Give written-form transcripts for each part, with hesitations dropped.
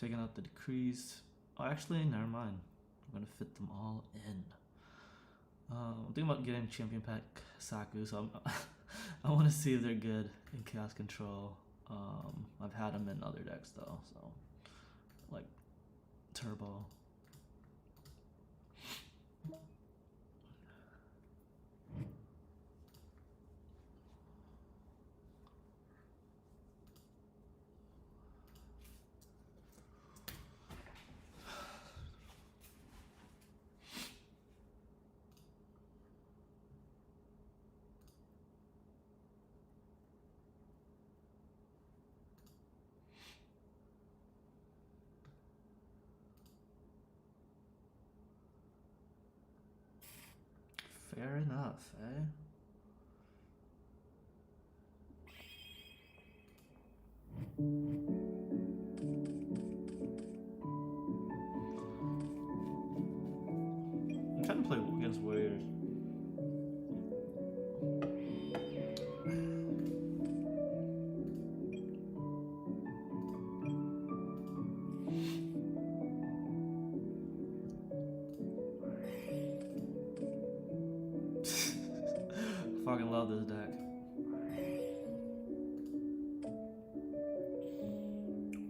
taking out the decrease. Oh, actually, never mind. I'm gonna fit them all in. I'm thinking about getting champion pack Saku, so I want to see if they're good in chaos control. I've had them in other decks though, so like turbo. Fair enough, eh? I'm trying to play against Warriors. Fucking love this deck.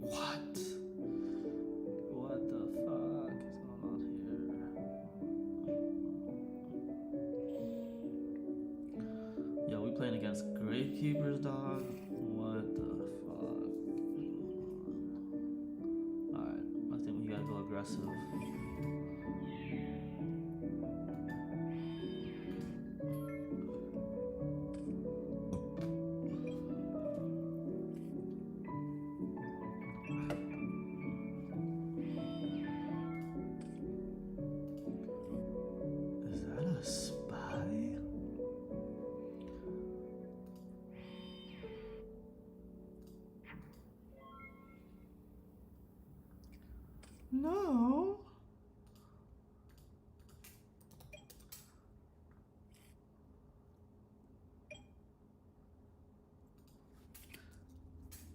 What? What the fuck is going on here? Yo, we playing against Gravekeepers, dog? What the fuck? Alright, I think we gotta go aggressive. Is that a spy? No.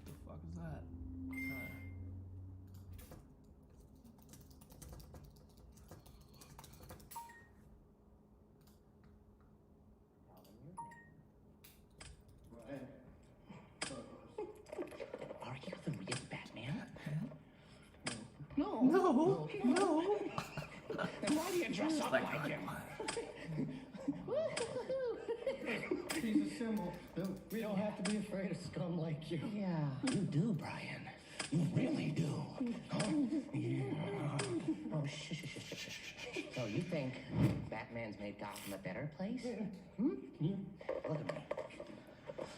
The fuck is that? Okay. Are you the real Batman? No. Then why do you dress up like him? He's a symbol. We don't have to be afraid of scum like you. Yeah, you do, Brian. You really do. Huh? Yeah. Oh, shh. So you think Batman's made Gotham a better place? Hmm? Look at me.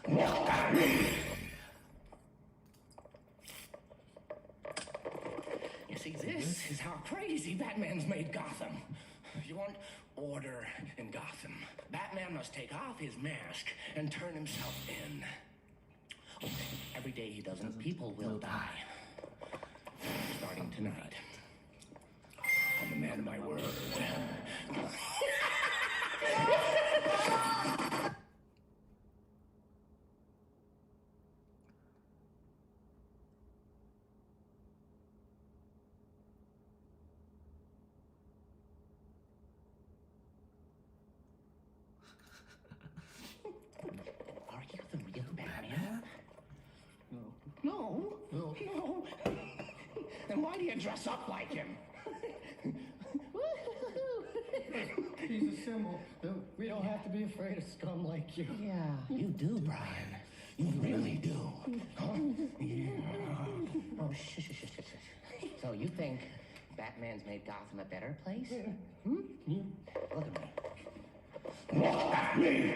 Look at me! You see, this is how crazy Batman's made Gotham. If you want order in Gotham, Batman must take off his mask and turn himself in. Oh, every day he doesn't, people will die. Starting tonight. I'm a man of my word. Are you the real Batman? No. Then why do you dress up like him? He's a symbol. We don't have to be afraid of scum like you. Yeah, you do, Brian. You really do. Huh? Yeah. Oh, shh. So you think Batman's made Gotham a better place? Hmm? Look at me. Look at me!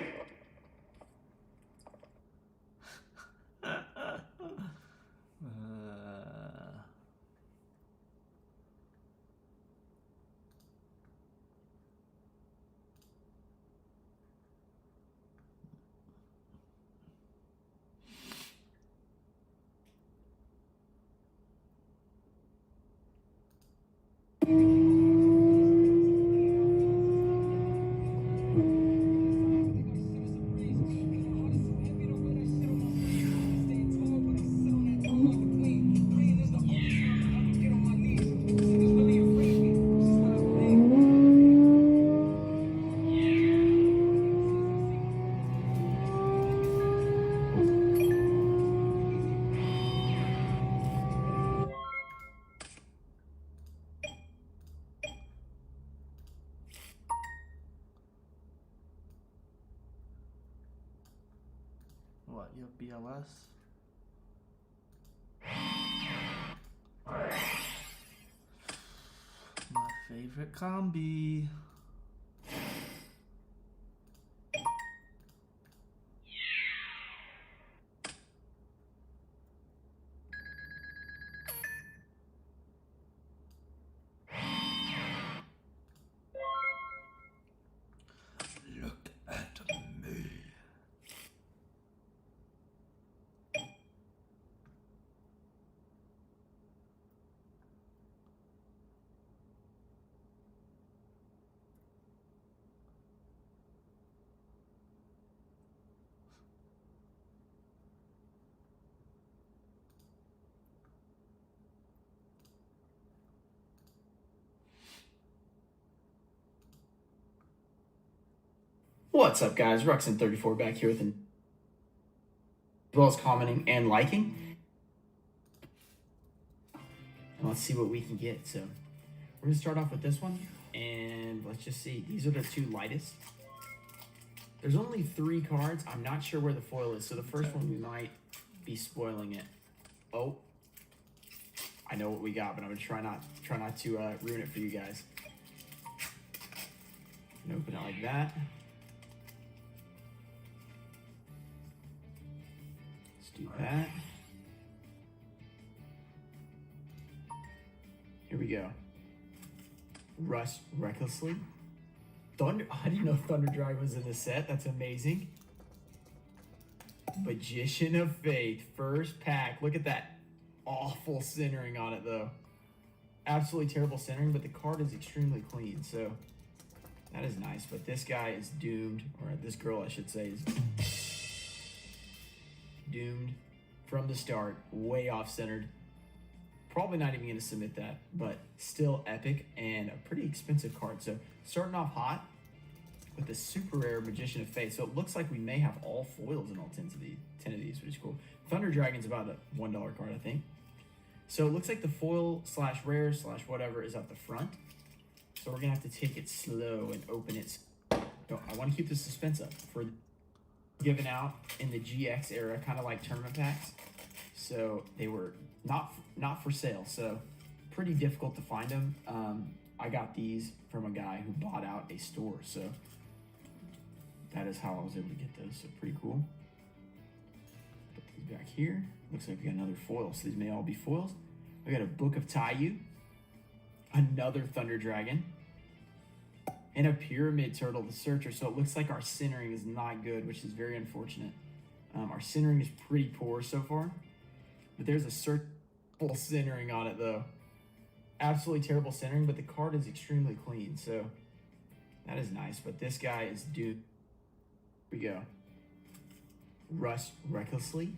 your BLS. My favorite combi. Look at me. What's up, guys? Ruxin34 back here with as well as commenting and liking. And let's see what we can get. So we're gonna start off with this one, and let's just see. These are the two lightest. There's only 3 cards. I'm not sure where the foil is, so the first one we might be spoiling it. Oh, I know what we got, but I'm gonna try not to ruin it for you guys. And open it like that. Do that. Here we go. Rush recklessly. Thunder. I didn't know Thunder Dragon was in the set. That's amazing. Magician of Faith. First pack. Look at that awful centering on it, though. Absolutely terrible centering, but the card is extremely clean, so that is nice. But this guy is doomed, or this girl, I should say, is doomed from the start, way off centered. Probably not even going to submit that, but still epic and a pretty expensive card. So starting off hot with the super rare Magician of Faith. So it looks like we may have all foils in all 10 of these, which is cool. Thunder Dragon's about a $1 card, I think. So it looks like the foil slash rare slash whatever is at the front. So we're going to have to take it slow and open it. So I want to keep the suspense up for given out in the GX era, kind of like tournament packs. So they were not for sale, so pretty difficult to find them. I got these from a guy who bought out a store, so that is how I was able to get those. So pretty cool. Put these back here. Looks like we got another foil, so these may all be foils. We got a Book of Taiyu, another Thunder Dragon, and a Pyramid Turtle, the Searcher. So it looks like our centering is not good, which is very unfortunate. Our centering is pretty poor so far, but there's a full centering on it, though. Absolutely terrible centering, but the card is extremely clean, so that is nice. But this guy is due. Here we go. Rush recklessly.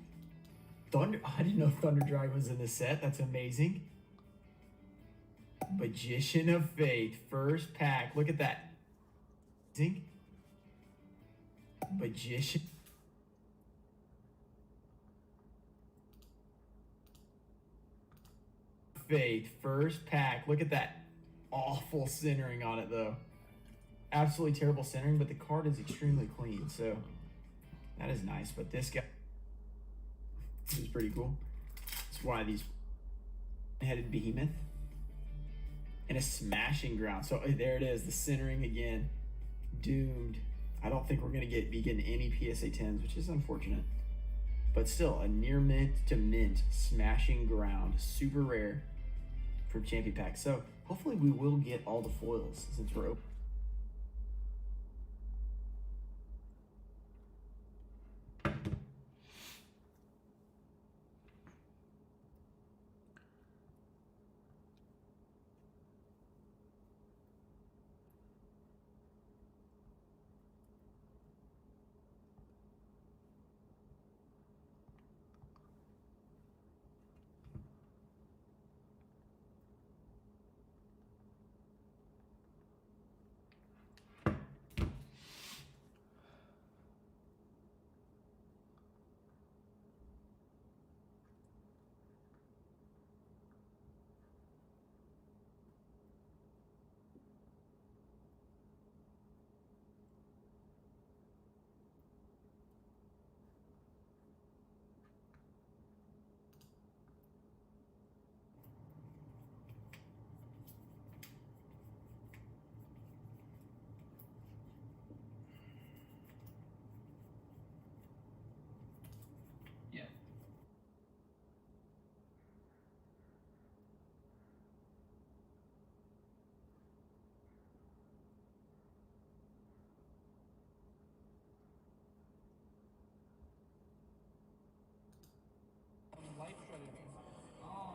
Thunder. I didn't know Thunder Dragon was in the set. That's amazing. Magician of Faith, first pack. Look at that. Magician. Faith, first pack. Look at that awful centering on it, though. Absolutely terrible centering, but the card is extremely clean, so that is nice. But this guy is pretty cool. That's why these headed behemoth. And a smashing ground. So there it is, the centering again. Doomed. I don't think we're going to be getting any PSA 10s, which is unfortunate. But still, a near mint to mint smashing ground. Super rare from Champion Pack. So hopefully we will get all the foils since we're open.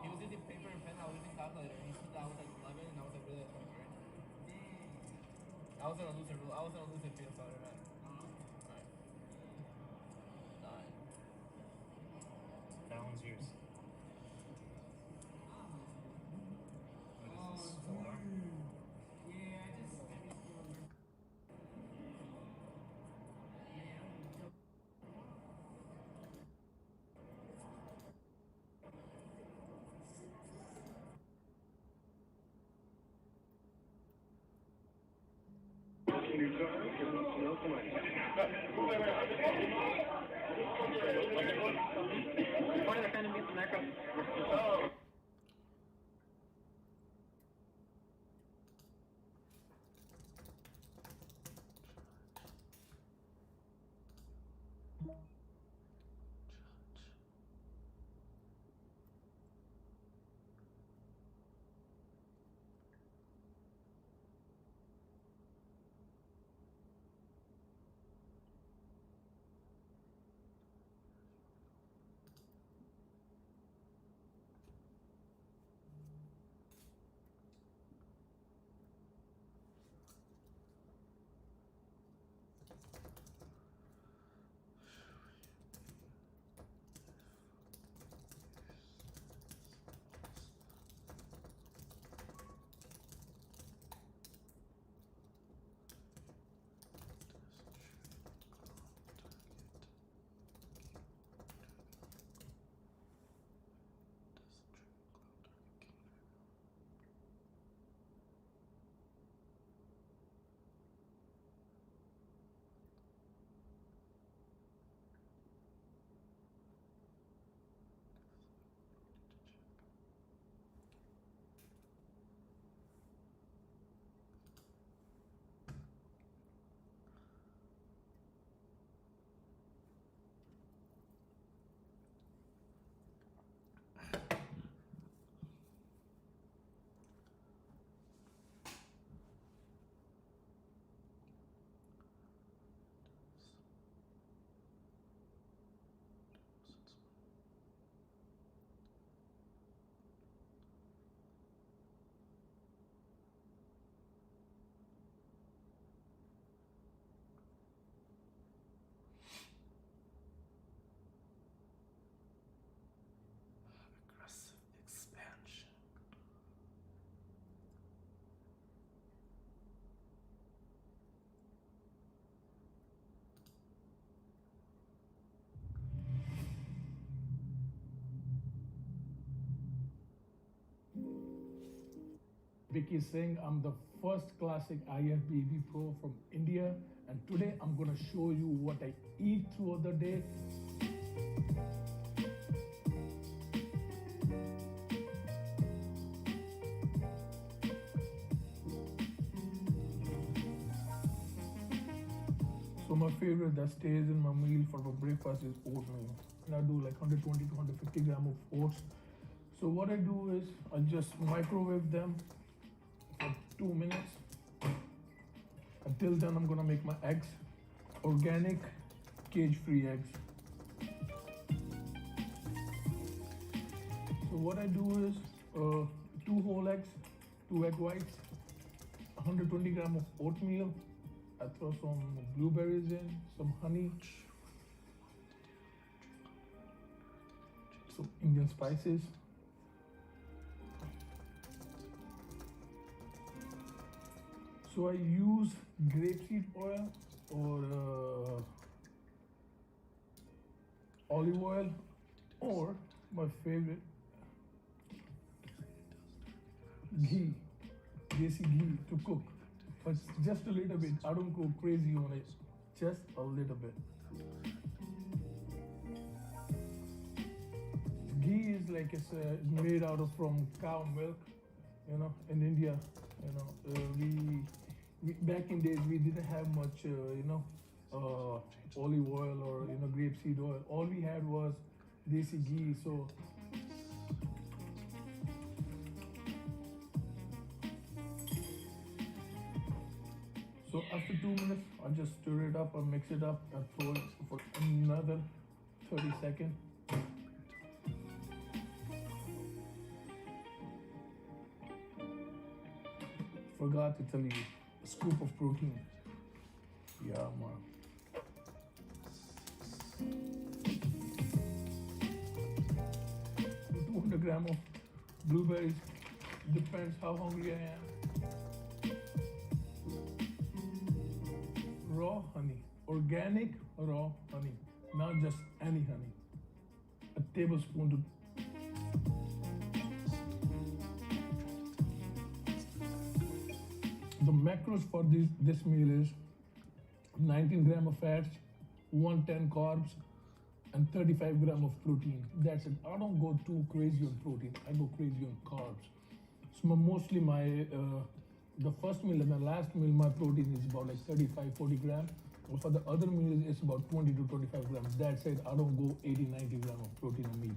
He was using paper and pen. I was using calculator. He said that I was like 11 and I was like really at 12th grade. I was gonna lose it. I was gonna lose it for it, man. Alright. 9. That one's yours. What is this? 4? Aggressive expansion. Vicky Singh, I'm the first classic IFBB pro from India, and today I'm gonna show you what I eat throughout the day. So my favorite that stays in my meal for my breakfast is oatmeal. And I do like 120 to 150 gram of oats. So what I do is I just microwave them for 2 minutes. Until then, I'm gonna make my eggs, organic, cage-free eggs. So what I do is 2 whole eggs, 2 egg whites, 120 gram of oatmeal. I throw some blueberries in, some honey, some Indian spices. So I use grapeseed oil or olive oil, or my favorite, ghee, desi ghee to cook. But just a little bit. I don't go crazy on it. Just a little bit. Ghee is like it's made out of from cow milk. You know, in India, you know, we back in days we didn't have much, olive oil or grapeseed oil. All we had was desi ghee. So after 2 minutes, I just stir it up or mix it up and throw it for another 30 seconds. forgot to tell you, a scoop of protein. Yeah, man. 200 gram of blueberries. Depends how hungry I am. Raw honey, organic raw honey, not just any honey. A tablespoon to the macros for this meal is 19 gram of fats, 110 carbs, and 35 gram of protein. That's it. I don't go too crazy on protein. I go crazy on carbs. So mostly the first meal and the last meal, my protein is about like 35-40 grams. For the other meals, it's about 20 to 25 grams. That's it. I don't go 80-90 grams of protein a meal.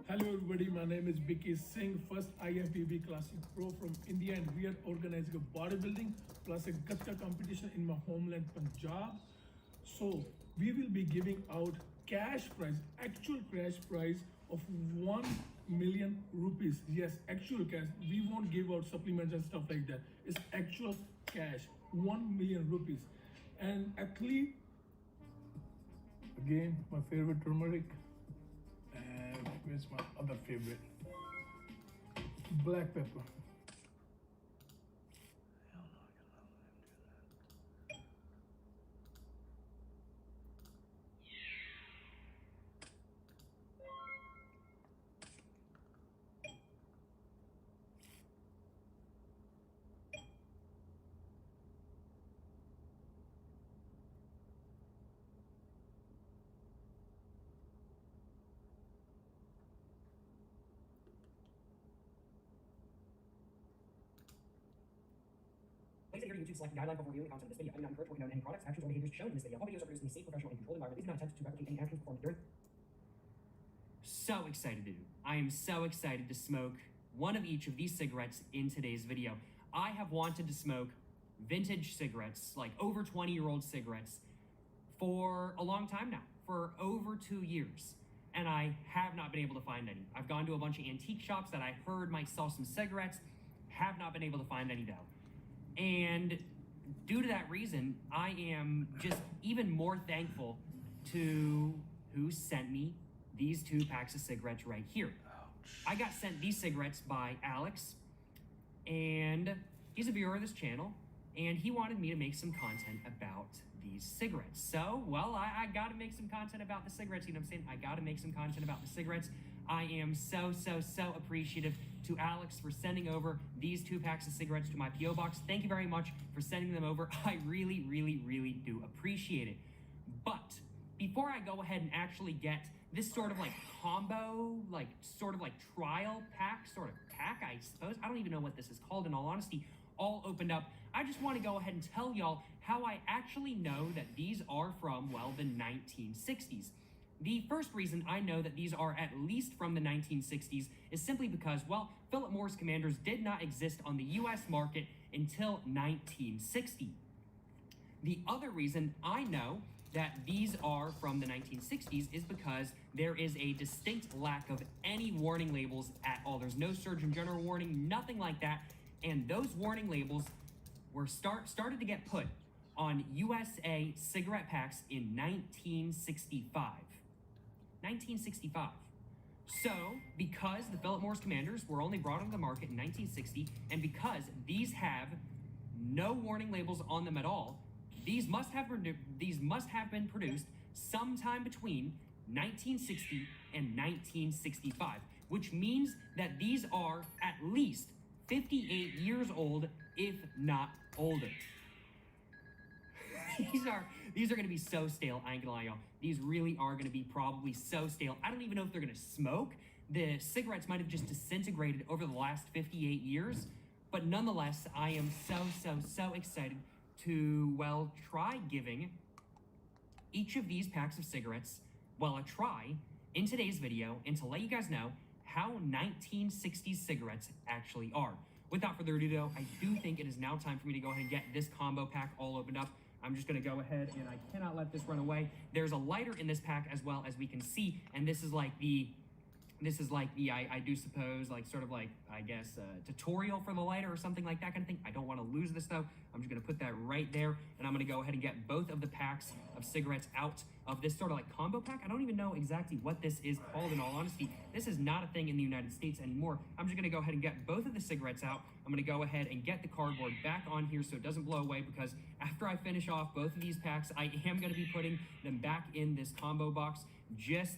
Hello everybody, my name is Vicky Singh, first IFBB Classic Pro from India, and we are organizing a bodybuilding plus a gatka competition in my homeland Punjab. So we will be giving out cash prize, actual cash prize of 1 million rupees. Yes, actual cash. We won't give out supplements and stuff like that. It's actual cash, 1 million rupees. And athlete, again, my favorite turmeric. And where's my other favorite? Black pepper. Please adhere to YouTube select guideline before viewing content of this video. I do not encourage or condone any products, actions, or behaviors shown in this video. All videos are produced in a safe, professional, and controlled environment. These do not attempt to replicate any actions performed during. So excited to do. I am so excited to smoke one of each of these cigarettes in today's video. I have wanted to smoke vintage cigarettes, like over 20-year-old cigarettes, for a long time now, for over 2 years. And I have not been able to find any. I've gone to a bunch of antique shops that I heard might sell some cigarettes, have not been able to find any though. And due to that reason, I am just even more thankful to who sent me these 2 packs of cigarettes right here. I got sent these cigarettes by Alex, and he's a viewer of this channel, and he wanted me to make some content about these cigarettes. So, well, I gotta make some content about the cigarettes, you know what I'm saying? I gotta make some content about the cigarettes. I am so appreciative to Alex for sending over these 2 packs of cigarettes to my P.O. box. Thank you very much for sending them over. I really do appreciate it. But before I go ahead and actually get this sort of like combo, like sort of like trial pack, I suppose, I don't even know what this is called in all honesty, all opened up, I just want to go ahead and tell y'all how I actually know that these are from, well, the 1960s. The first reason I know that these are at least from the 1960s is simply because, well, Philip Morris Commanders did not exist on the US market until 1960. The other reason I know that these are from the 1960s is because there is a distinct lack of any warning labels at all. There's no Surgeon General warning, nothing like that. And those warning labels were started to get put on USA cigarette packs in 1965. 1965. So, because the Philip Morris Commanders were only brought onto the market in 1960, and because these have no warning labels on them at all, these must have been produced sometime between 1960 and 1965, which means that these are at least 58 years old, if not older. These are gonna be so stale, I ain't gonna lie, y'all. These really are gonna be probably so stale. I don't even know if they're gonna smoke. The cigarettes might have just disintegrated over the last 58 years, but nonetheless, I am so excited to, well, try giving each of these packs of cigarettes, well, a try in today's video, and to let you guys know how 1960s cigarettes actually are. Without further ado, though, I do think it is now time for me to go ahead and get this combo pack all opened up. I'm just gonna go ahead, and I cannot let this run away. There's a lighter in this pack as well, as we can see, and this is like the This is like the, I do suppose, like sort of like, I guess, tutorial for the lighter or something like that kind of thing. I don't want to lose this though. I'm just gonna put that right there, and I'm gonna go ahead and get both of the packs of cigarettes out of this sort of like combo pack. I don't even know exactly what this is called, in all honesty. This is not a thing in the United States anymore. I'm just gonna go ahead and get both of the cigarettes out. I'm gonna go ahead and get the cardboard back on here so it doesn't blow away, because after I finish off both of these packs, I am gonna be putting them back in this combo box just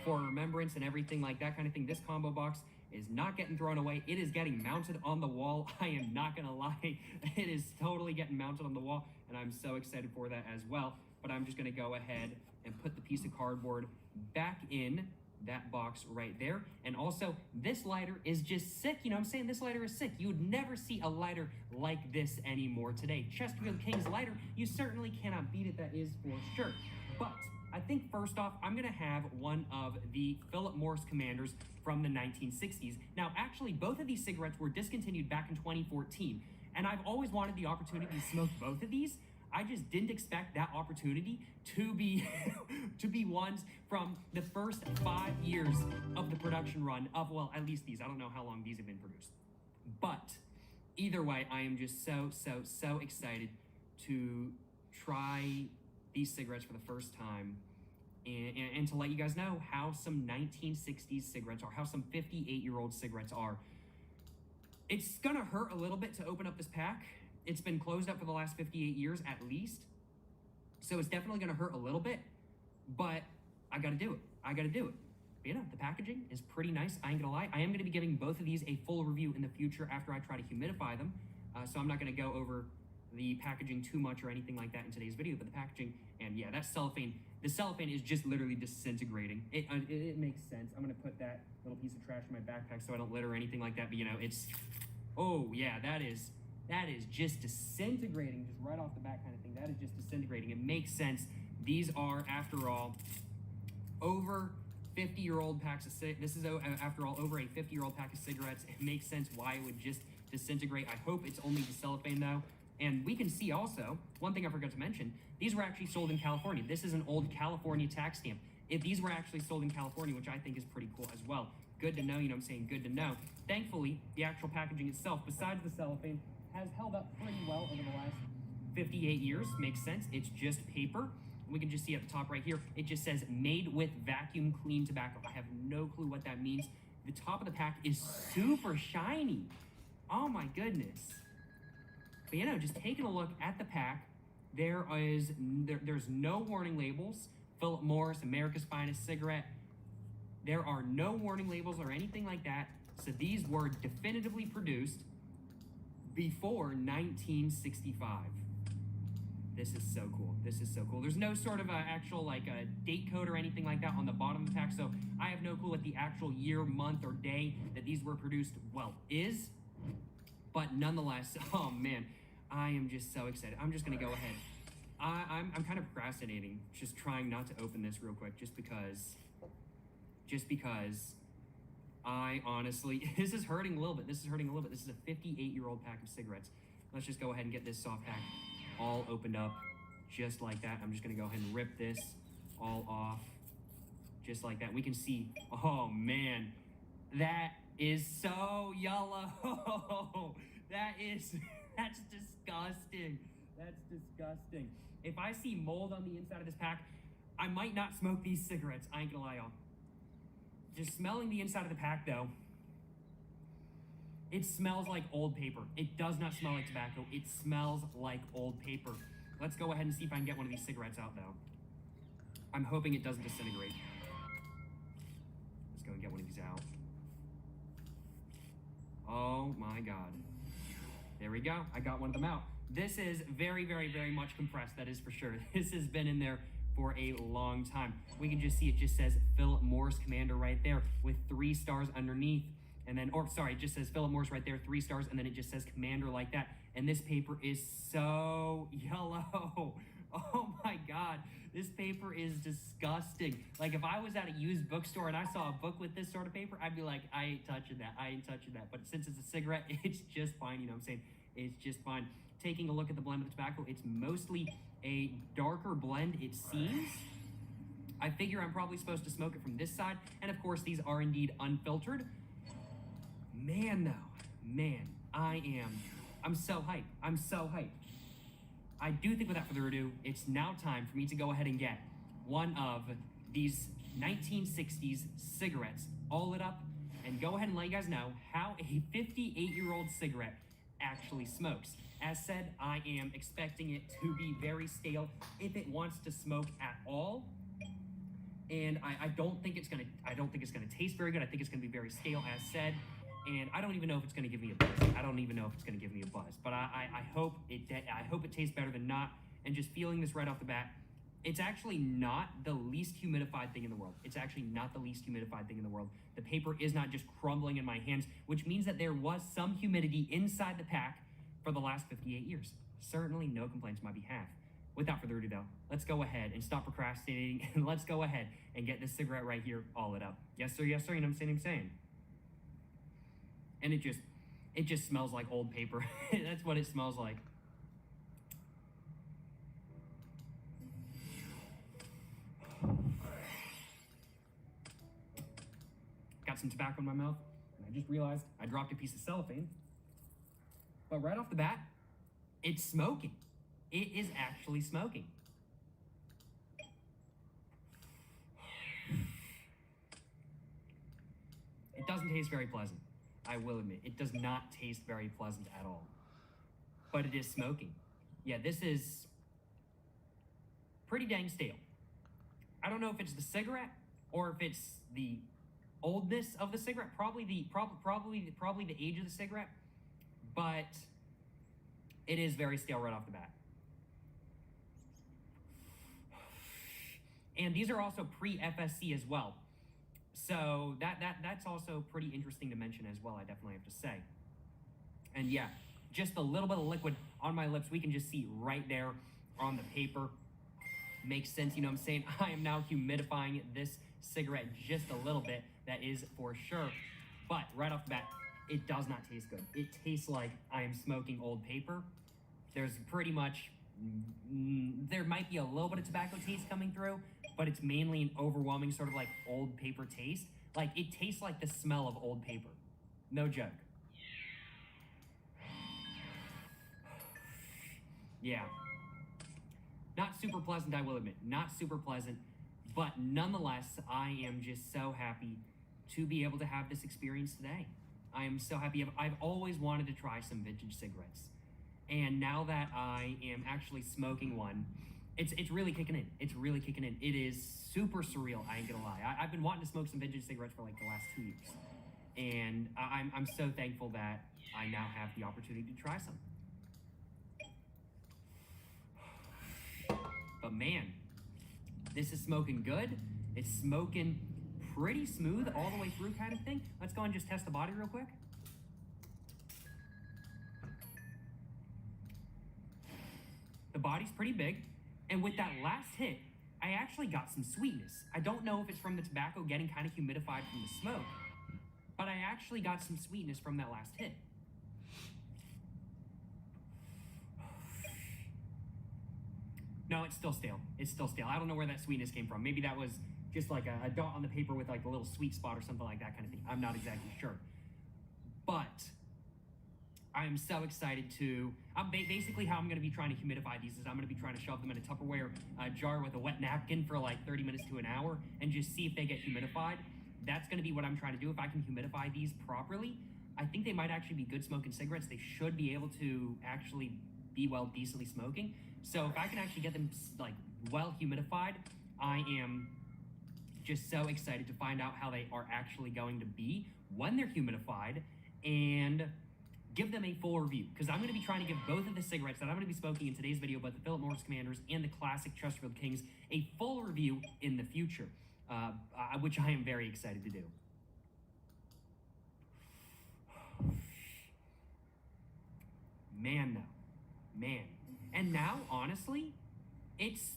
for remembrance and everything like that kind of thing. This combo box is not getting thrown away. It is getting mounted on the wall. I am not gonna lie. It is totally getting mounted on the wall, and I'm so excited for that as well. But I'm just gonna go ahead and put the piece of cardboard back in that box right there. And also, this lighter is just sick. You know what I'm saying? This lighter is sick. You would never see a lighter like this anymore today. Chesterfield King's lighter, you certainly cannot beat it, that is for sure. But I think first off, I'm gonna have one of the Philip Morris Commanders from the 1960s. Now, actually, both of these cigarettes were discontinued back in 2014, and I've always wanted the opportunity to smoke both of these. I just didn't expect that opportunity to be to be ones from the first 5 years of the production run of, well, at least these. I don't know how long these have been produced. But either way, I am just so excited to try these cigarettes for the first time, and to let you guys know how some 1960s cigarettes are, how some 58-year-old cigarettes are. It's gonna hurt a little bit to open up this pack. It's been closed up for the last 58 years at least, so it's definitely gonna hurt a little bit, but I gotta do it. I gotta do it. But, you know, the packaging is pretty nice. I ain't gonna lie. I am gonna be giving both of these a full review in the future after I try to humidify them, so I'm not gonna go over the packaging too much or anything like that in today's video, but the packaging, and yeah, that cellophane, the cellophane is just literally disintegrating. It makes sense. I'm gonna put that little piece of trash in my backpack so I don't litter or anything like that, but you know, it's, oh yeah, that is just disintegrating, just right off the bat kind of thing. That is just disintegrating. It makes sense. These are, after all, over 50-year-old packs of this is, after all, over a 50-year-old pack of cigarettes. It makes sense why it would just disintegrate. I hope it's only the cellophane though. And we can see also, one thing I forgot to mention, these were actually sold in California. This is an old California tax stamp. If these were actually sold in California, which I think is pretty cool as well. Good to know, you know what I'm saying? Good to know. Thankfully, the actual packaging itself, besides the cellophane, has held up pretty well over the last 58 years. Makes sense. It's just paper. We can just see at the top right here, it just says made with vacuum clean tobacco. I have no clue what that means. The top of the pack is super shiny. Oh my goodness. But you know, just taking a look at the pack, there's no warning labels. Philip Morris, America's Finest Cigarette. There are no warning labels or anything like that. So these were definitively produced before 1965. This is so cool. This is so cool. There's no sort of actual like a date code or anything like that on the bottom of the pack, so I have no clue what the actual year, month, or day that these were produced, well, is. But nonetheless, oh man, I am just so excited. I'm just gonna go ahead. I'm kind of procrastinating, just trying not to open this real quick, just because I honestly, this is hurting a little bit. This is hurting a little bit. This is a 58-year-old pack of cigarettes. Let's just go ahead and get this soft pack all opened up, just like that. I'm just gonna go ahead and rip this all off, just like that. We can see, oh man, that is so yellow. That's disgusting. That's disgusting. If I see mold on the inside of this pack, I might not smoke these cigarettes. I ain't gonna lie, y'all. Just smelling the inside of the pack though, it smells like old paper. It does not smell like tobacco. It smells like old paper. Let's go ahead and see if I can get one of these cigarettes out though. I'm hoping it doesn't disintegrate. Let's go and get one of these out. Oh my God. There we go. I got one of them out. This is very, very, very much compressed, that is for sure. This has been in there for a long time. We can just see it just says Philip Morris Commander right there with 3 stars underneath. And then, or sorry, it just says Philip Morris right there, 3 stars, and then it just says Commander like that. And this paper is so yellow. Oh my God, this paper is disgusting. Like if I was at a used bookstore and I saw a book with this sort of paper, I'd be like, I ain't touching that, I ain't touching that. But since it's a cigarette, it's just fine, you know what I'm saying? It's just fine. Taking a look at the blend of the tobacco, it's mostly a darker blend, it seems. I figure I'm probably supposed to smoke it from this side, and of course these are indeed unfiltered. Man though, man, I'm so hyped. I'm so hyped. I do think without further ado, it's now time for me to go ahead and get one of these 1960s cigarettes all lit up and go ahead and let you guys know how a 58-year-old cigarette actually smokes. As said, I am expecting it to be very stale if it wants to smoke at all. And I don't think it's gonna taste very good. I think it's gonna be very stale, as said. And I don't even know if it's gonna give me a buzz. But I hope it tastes better than not. And just feeling this right off the bat, it's actually not the least humidified thing in the world. The paper is not just crumbling in my hands, which means that there was some humidity inside the pack for the last 58 years. Certainly no complaints on my behalf. Without further ado though, let's go ahead and stop procrastinating and let's go ahead and get this cigarette right here all lit up. Yes sir, you know what I'm saying? And it just smells like old paper. That's what it smells like. Got some tobacco in my mouth, and I just realized I dropped a piece of cellophane. But right off the bat, it's smoking. It is actually smoking. It doesn't taste very pleasant. I will admit, it does not taste very pleasant at all. But it is smoking. Yeah, this is pretty dang stale. I don't know if it's the cigarette or if it's the oldness of the cigarette, probably the age of the cigarette, but it is very stale right off the bat. And these are also pre-FSC as well. So that's also pretty interesting to mention as well, I definitely have to say. And yeah, just a little bit of liquid on my lips. We can just see right there on the paper. Makes sense, you know what I'm saying? I am now humidifying this cigarette just a little bit, that is for sure. But right off the bat, it does not taste good. It tastes like I am smoking old paper. There's pretty much, there might be a little bit of tobacco taste coming through, but it's mainly an overwhelming sort of like old paper taste. Like it tastes like the smell of old paper. No joke. Yeah. Not super pleasant, I will admit. Not super pleasant, but nonetheless, I am just so happy to be able to have this experience today. I am so happy. I've always wanted to try some vintage cigarettes. And now that I am actually smoking one, it's really kicking in. It's really kicking in. It is super surreal, I ain't gonna lie. I've been wanting to smoke some vintage cigarettes for like the last 2 years. And I'm so thankful that I now have the opportunity to try some. But man, this is smoking good. It's smoking pretty smooth all the way through kind of thing. Let's go and just test the body real quick. The body's pretty big. And with that last hit, I actually got some sweetness. I don't know if it's from the tobacco getting kind of humidified from the smoke, but I actually got some sweetness from that last hit. No, it's still stale. It's still stale. I don't know where that sweetness came from. Maybe that was just like a dot on the paper with like a little sweet spot or something like that kind of thing. I'm not exactly sure. But I'm so excited to, basically how I'm going to be trying to humidify these is I'm going to be trying to shove them in a Tupperware jar with a wet napkin for like 30 minutes to an hour and just see if they get humidified. That's going to be what I'm trying to do. If I can humidify these properly, I think they might actually be good smoking cigarettes. They should be able to actually be decently smoking. So if I can actually get them like well humidified, I am just so excited to find out how they are actually going to be when they're humidified and give them a full review, because I'm going to be trying to give both of the cigarettes that I'm going to be smoking in today's video, both the Philip Morris Commanders and the classic Chesterfield Kings, a full review in the future, which I am very excited to do. Man, though, man. And now, honestly, it's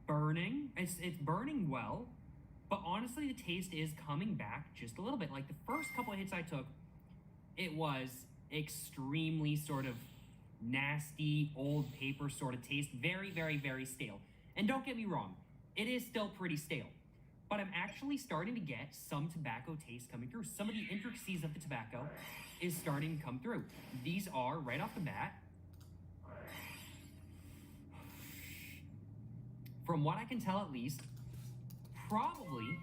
burning. It's burning well, but honestly, the taste is coming back just a little bit. Like the first couple of hits I took, it was extremely sort of nasty, old paper sort of taste. Very, very, very stale. And don't get me wrong, it is still pretty stale. But I'm actually starting to get some tobacco taste coming through. Some of the intricacies of the tobacco is starting to come through. These are, right off the bat, from what I can tell at least, probably,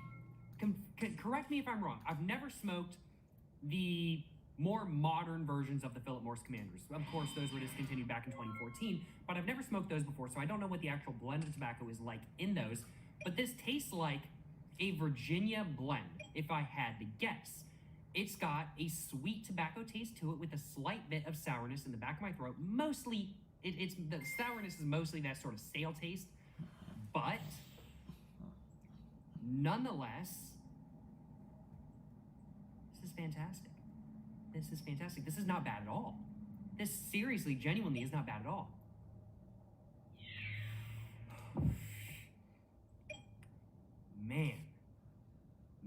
correct me if I'm wrong, I've never smoked the more modern versions of the Philip Morris Commanders. Of course, those were discontinued back in 2014, but I've never smoked those before, so I don't know what the actual blend of tobacco is like in those. But this tastes like a Virginia blend, if I had to guess. It's got a sweet tobacco taste to it with a slight bit of sourness in the back of my throat. Mostly, the sourness is mostly that sort of stale taste, but nonetheless, this is fantastic. This is fantastic. This is not bad at all. This seriously, genuinely is not bad at all. Man,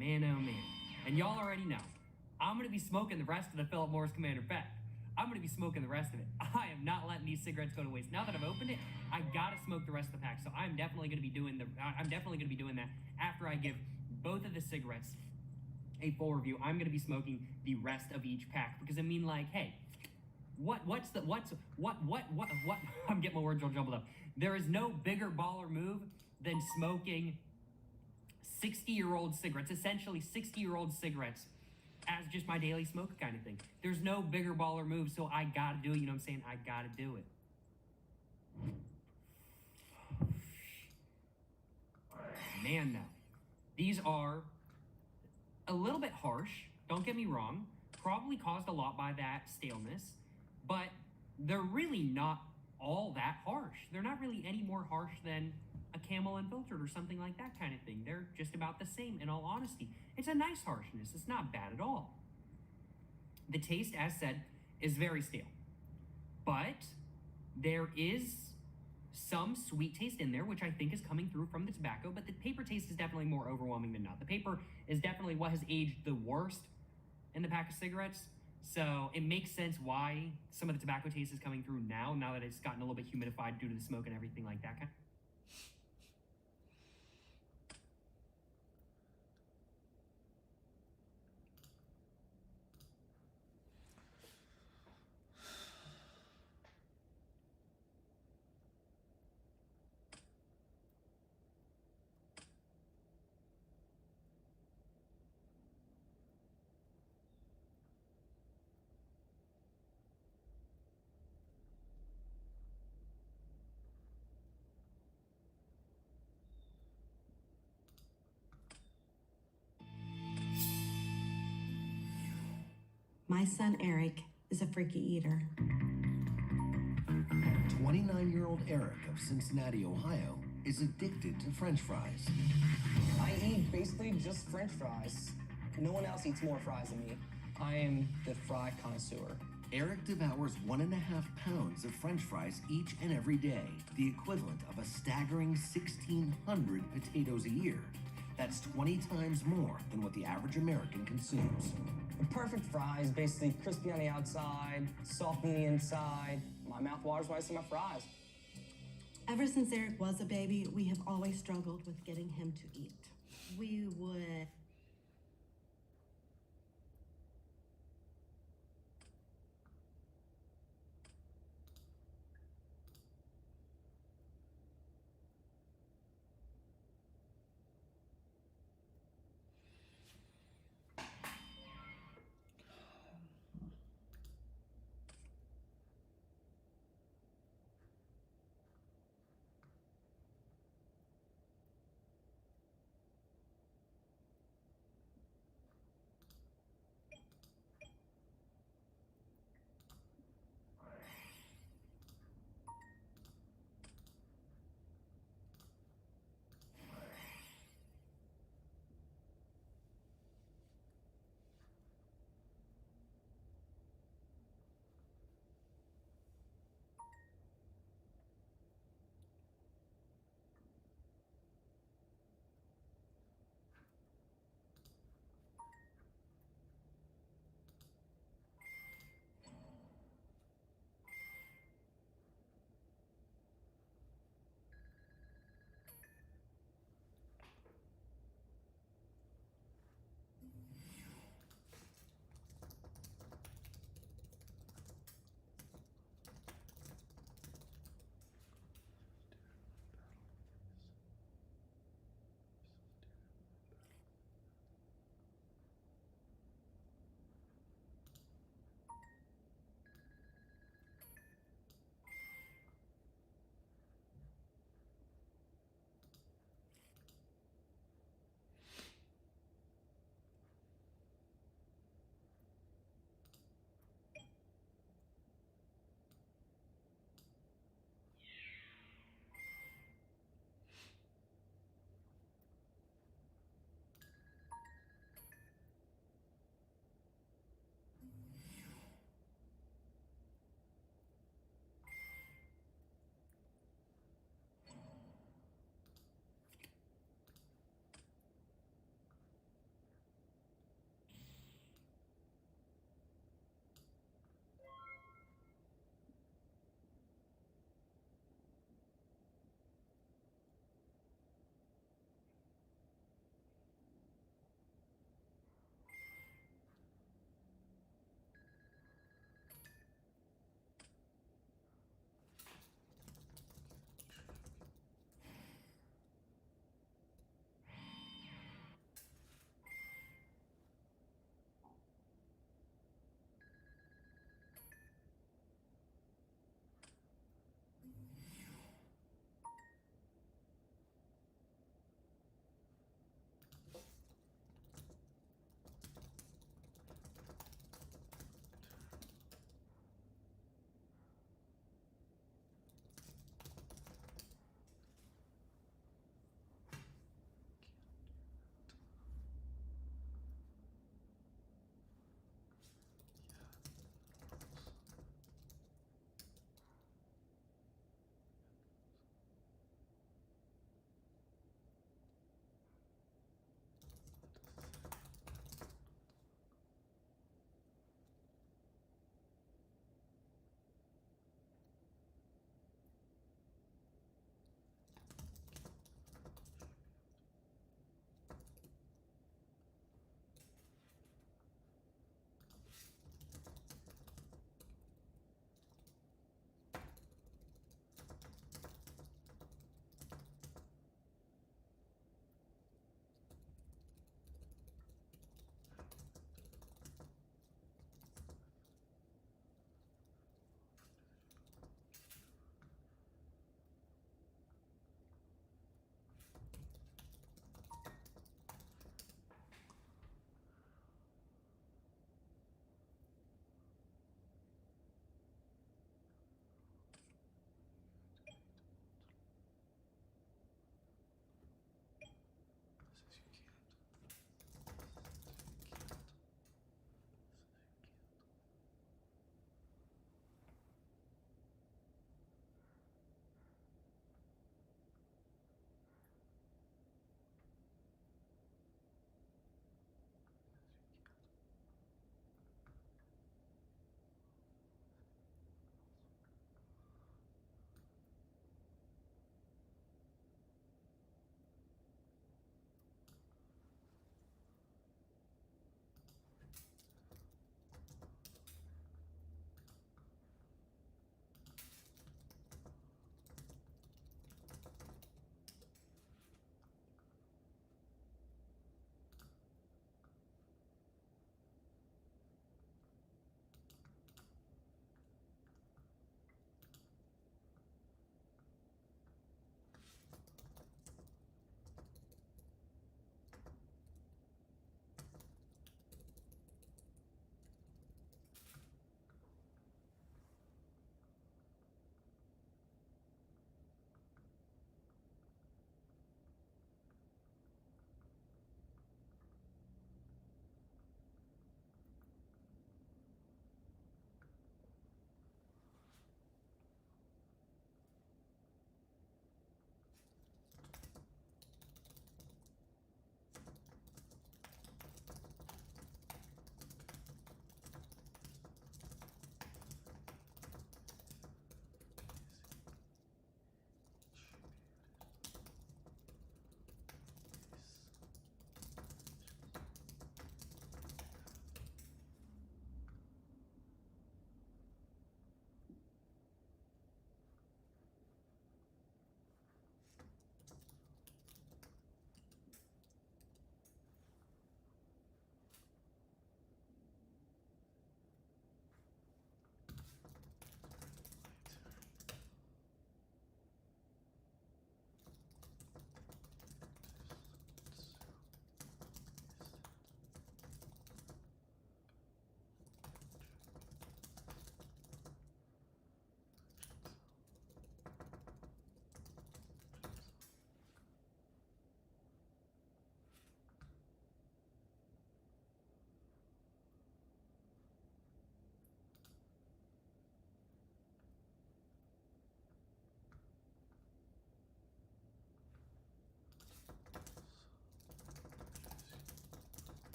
oh man. And y'all already know, I'm gonna be smoking the rest of the Philip Morris Commander pack. I'm gonna be smoking the rest of it. I am not letting these cigarettes go to waste. Now that I've opened it, I gotta smoke the rest of the pack. So I'm definitely gonna be doing that after I give both of the cigarettes a full review. I'm gonna be smoking the rest of each pack because I mean, like, hey, what I'm getting my words all jumbled up. There is no bigger baller move than smoking 60-year-old cigarettes, essentially 60-year-old cigarettes, as just my daily smoke kind of thing. There's no bigger baller move, so I gotta do it. You know what I'm saying? I gotta do it. Man, no. These are a little bit harsh, don't get me wrong. Probably caused a lot by that staleness, but they're really not all that harsh. They're not really any more harsh than a Camel Unfiltered or something like that kind of thing. They're just about the same, in all honesty. It's a nice harshness. It's not bad at all. The taste, as said, is very stale. But there is some sweet taste in there, which I think is coming through from the tobacco, but the paper taste is definitely more overwhelming than not. The paper is definitely what has aged the worst in the pack of cigarettes. So it makes sense why some of the tobacco taste is coming through now that it's gotten a little bit humidified due to the smoke and everything like that kind. My son Eric is a freaky eater. 29-year-old Eric of Cincinnati, Ohio, is addicted to French fries. I eat basically just French fries. No one else eats more fries than me. I am the fry connoisseur. Eric devours 1.5 pounds of French fries each and every day, the equivalent of a staggering 1,600 potatoes a year. That's 20 times more than what the average American consumes. The perfect fries, basically crispy on the outside, soft on the inside. My mouth waters when I see my fries. Ever since Eric was a baby, we have always struggled with getting him to eat. We would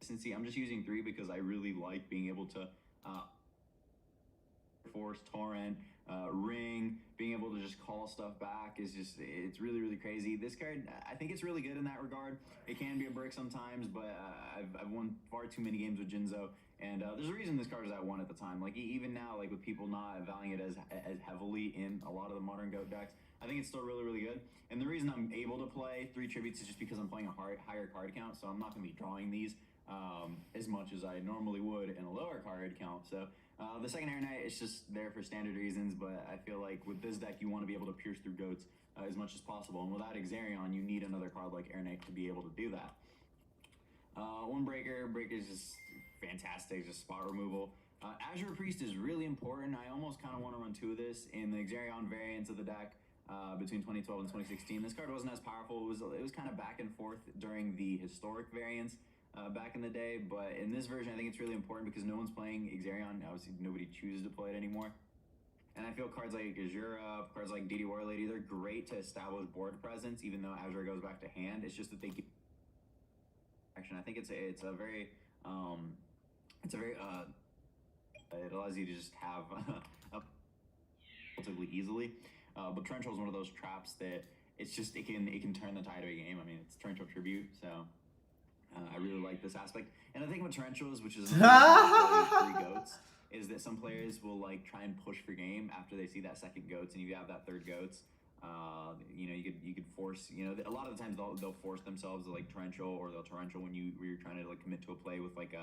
consistency. I'm just using 3 because I really like being able to force, torrent, ring, being able to just call stuff back is just, it's really, really crazy. This card, I think it's really good in that regard. It can be a brick sometimes, but I've won far too many games with Jinzo, and there's a reason this card was at 1 at the time. Like, even now, like with people not valuing it as heavily in a lot of the modern GOAT decks, I think it's still really, really good. And the reason I'm able to play 3 tributes is just because I'm playing a higher card count, so I'm not going to be drawing these as much as I normally would in a lower card count. So the second Air Knight is just there for standard reasons, but I feel like with this deck, you want to be able to pierce through goats as much as possible. And without Exarion, you need another card like Air Knight to be able to do that. One breaker is just fantastic, just spot removal. Azure Priest is really important. I almost kind of want to run 2 of this in the Exarion variants of the deck between 2012 and 2016. This card wasn't as powerful. It was kind of back and forth during the historic variants back in the day, but in this version, I think it's really important because no one's playing Exarion. Obviously, nobody chooses to play it anymore. And I feel cards like Azure, cards like DD War Lady, they're great to establish board presence, even though Azure goes back to hand. It's just that they keep action. I think it's a very it allows you to just have relatively easily. But Torrential is one of those traps that it's just it can turn the tide of a game. I mean, it's Torrential Tribute, so I really like this aspect. And the thing with Torrentials, which is another 3 goats, is that some players will like try and push for game after they see that second goats, and you have that third goats. You know, you could force. You know, a lot of the times they'll force themselves to like torrential, or they'll torrential when you're trying to like commit to a play with like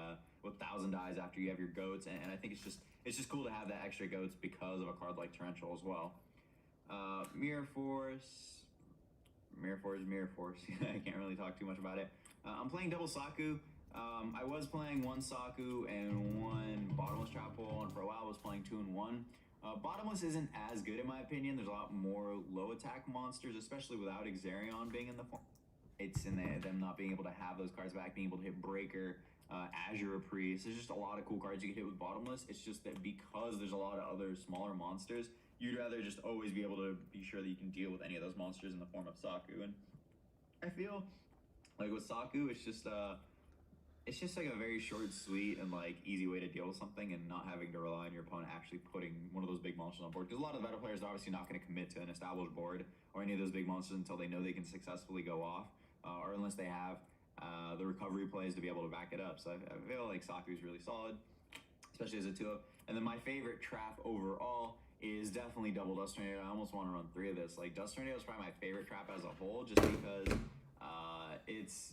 with 1,000 dies after you have your goats, and I think it's just cool to have that extra goats because of a card like torrential as well. Mirror Force. I can't really talk too much about it. I'm playing double Saku. I was playing 1 Saku and 1 Bottomless Trap Hole, and for a while I was playing 2 and 1. Bottomless isn't as good in my opinion. There's a lot more low attack monsters, especially without Exarion being in the form. It's in them not being able to have those cards back, being able to hit Breaker, Azure Priest. There's just a lot of cool cards you can hit with Bottomless. It's just that because there's a lot of other smaller monsters, you'd rather just always be able to be sure that you can deal with any of those monsters in the form of Saku. And I feel like with Saku, it's just like a very short, sweet, and like easy way to deal with something, and not having to rely on your opponent actually putting one of those big monsters on board. Because a lot of the better players are obviously not going to commit to an established board or any of those big monsters until they know they can successfully go off, or unless they have the recovery plays to be able to back it up. So I feel like Saku is really solid, especially as a 2-up. And then my favorite trap overall is definitely double Dust Tornado. I almost want to run 3 of this. Like, Dust Tornado is probably my favorite trap as a whole, just because it's.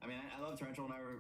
I mean, I love Torrential whenever.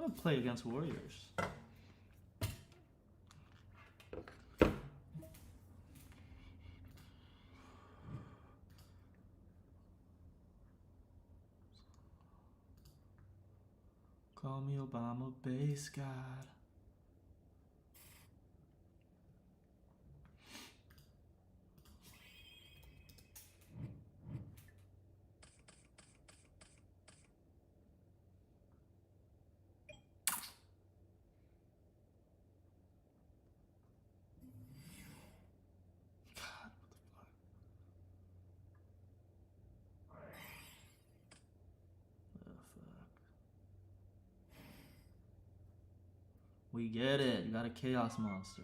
I'm gonna play against warriors. Call me Obama Base God. God, what the fuck? The fuck? We get it. You got a chaos monster.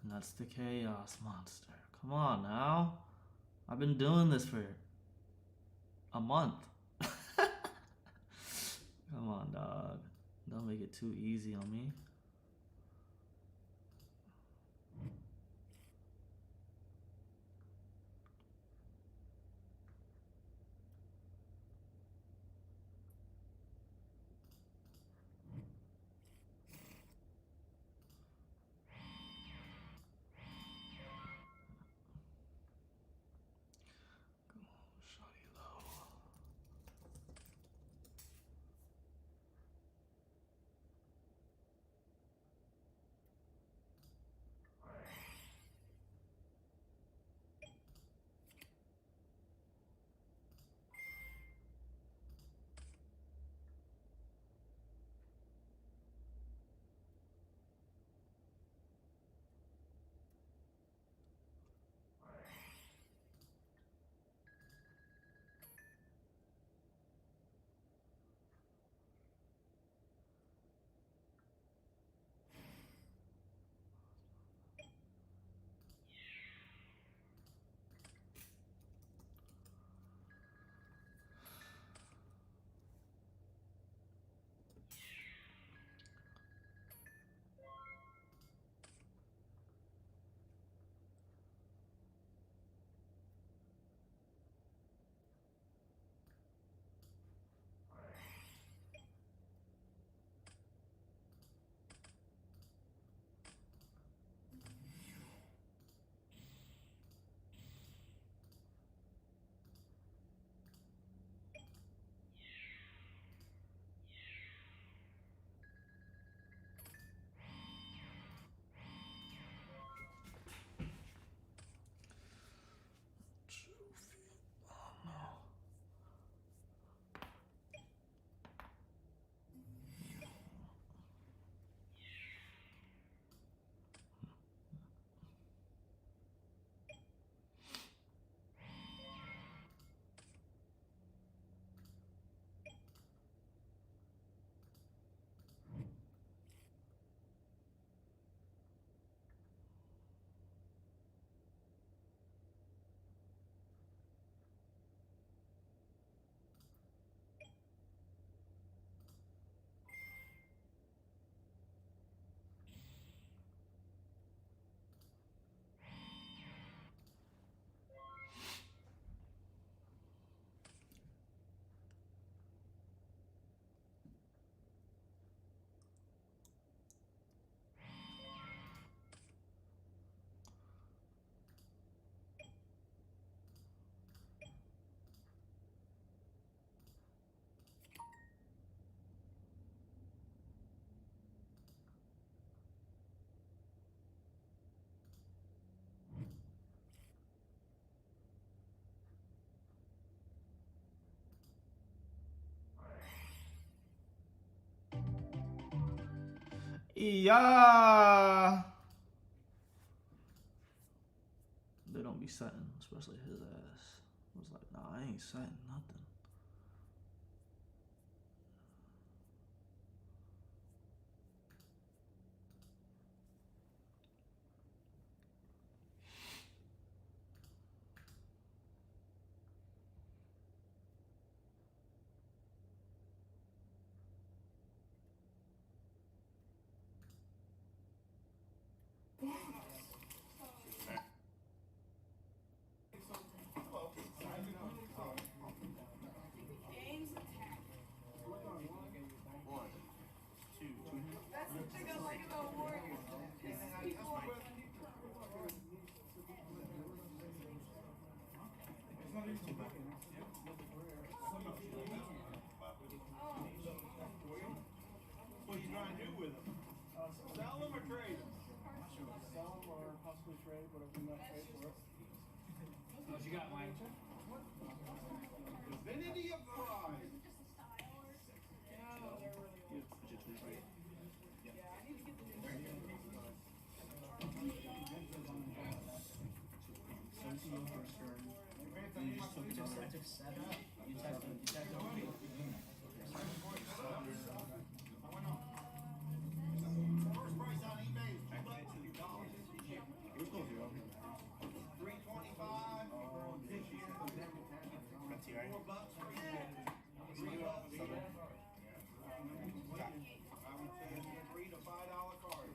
And that's the chaos monster. Come on now. I've been doing this for a month. Come on, dog. Don't make it too easy on me. Shoddy low. Trophy. Oh no. Yeah. They don't be setting, especially his ass. I was like, nah, I ain't setting nothing. What are you trying to do with them? Sell them or trade them? Sell them or possibly trade, whatever you want to trade for us. What you got, Mike? Divinity of Pride. First price on eBay is $2. $3.25 this year. $4 for you. $3 I would say $3 to $5 card.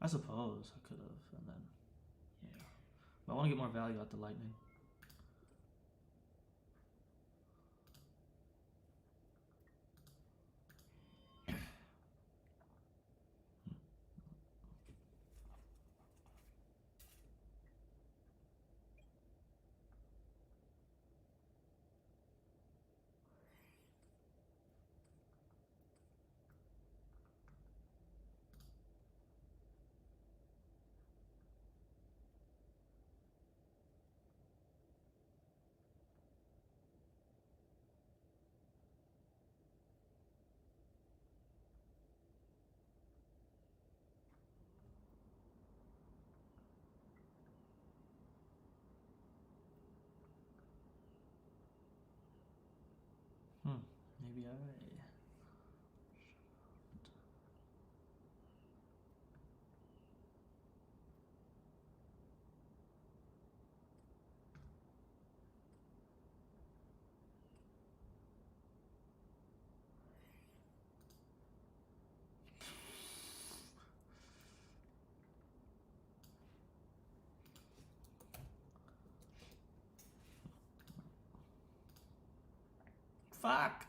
I suppose I could have, and then yeah. But I want to get more value out the lightning. Maybe I. Fuck!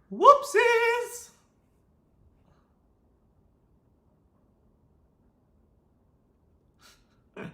Whoopsies! Yeah.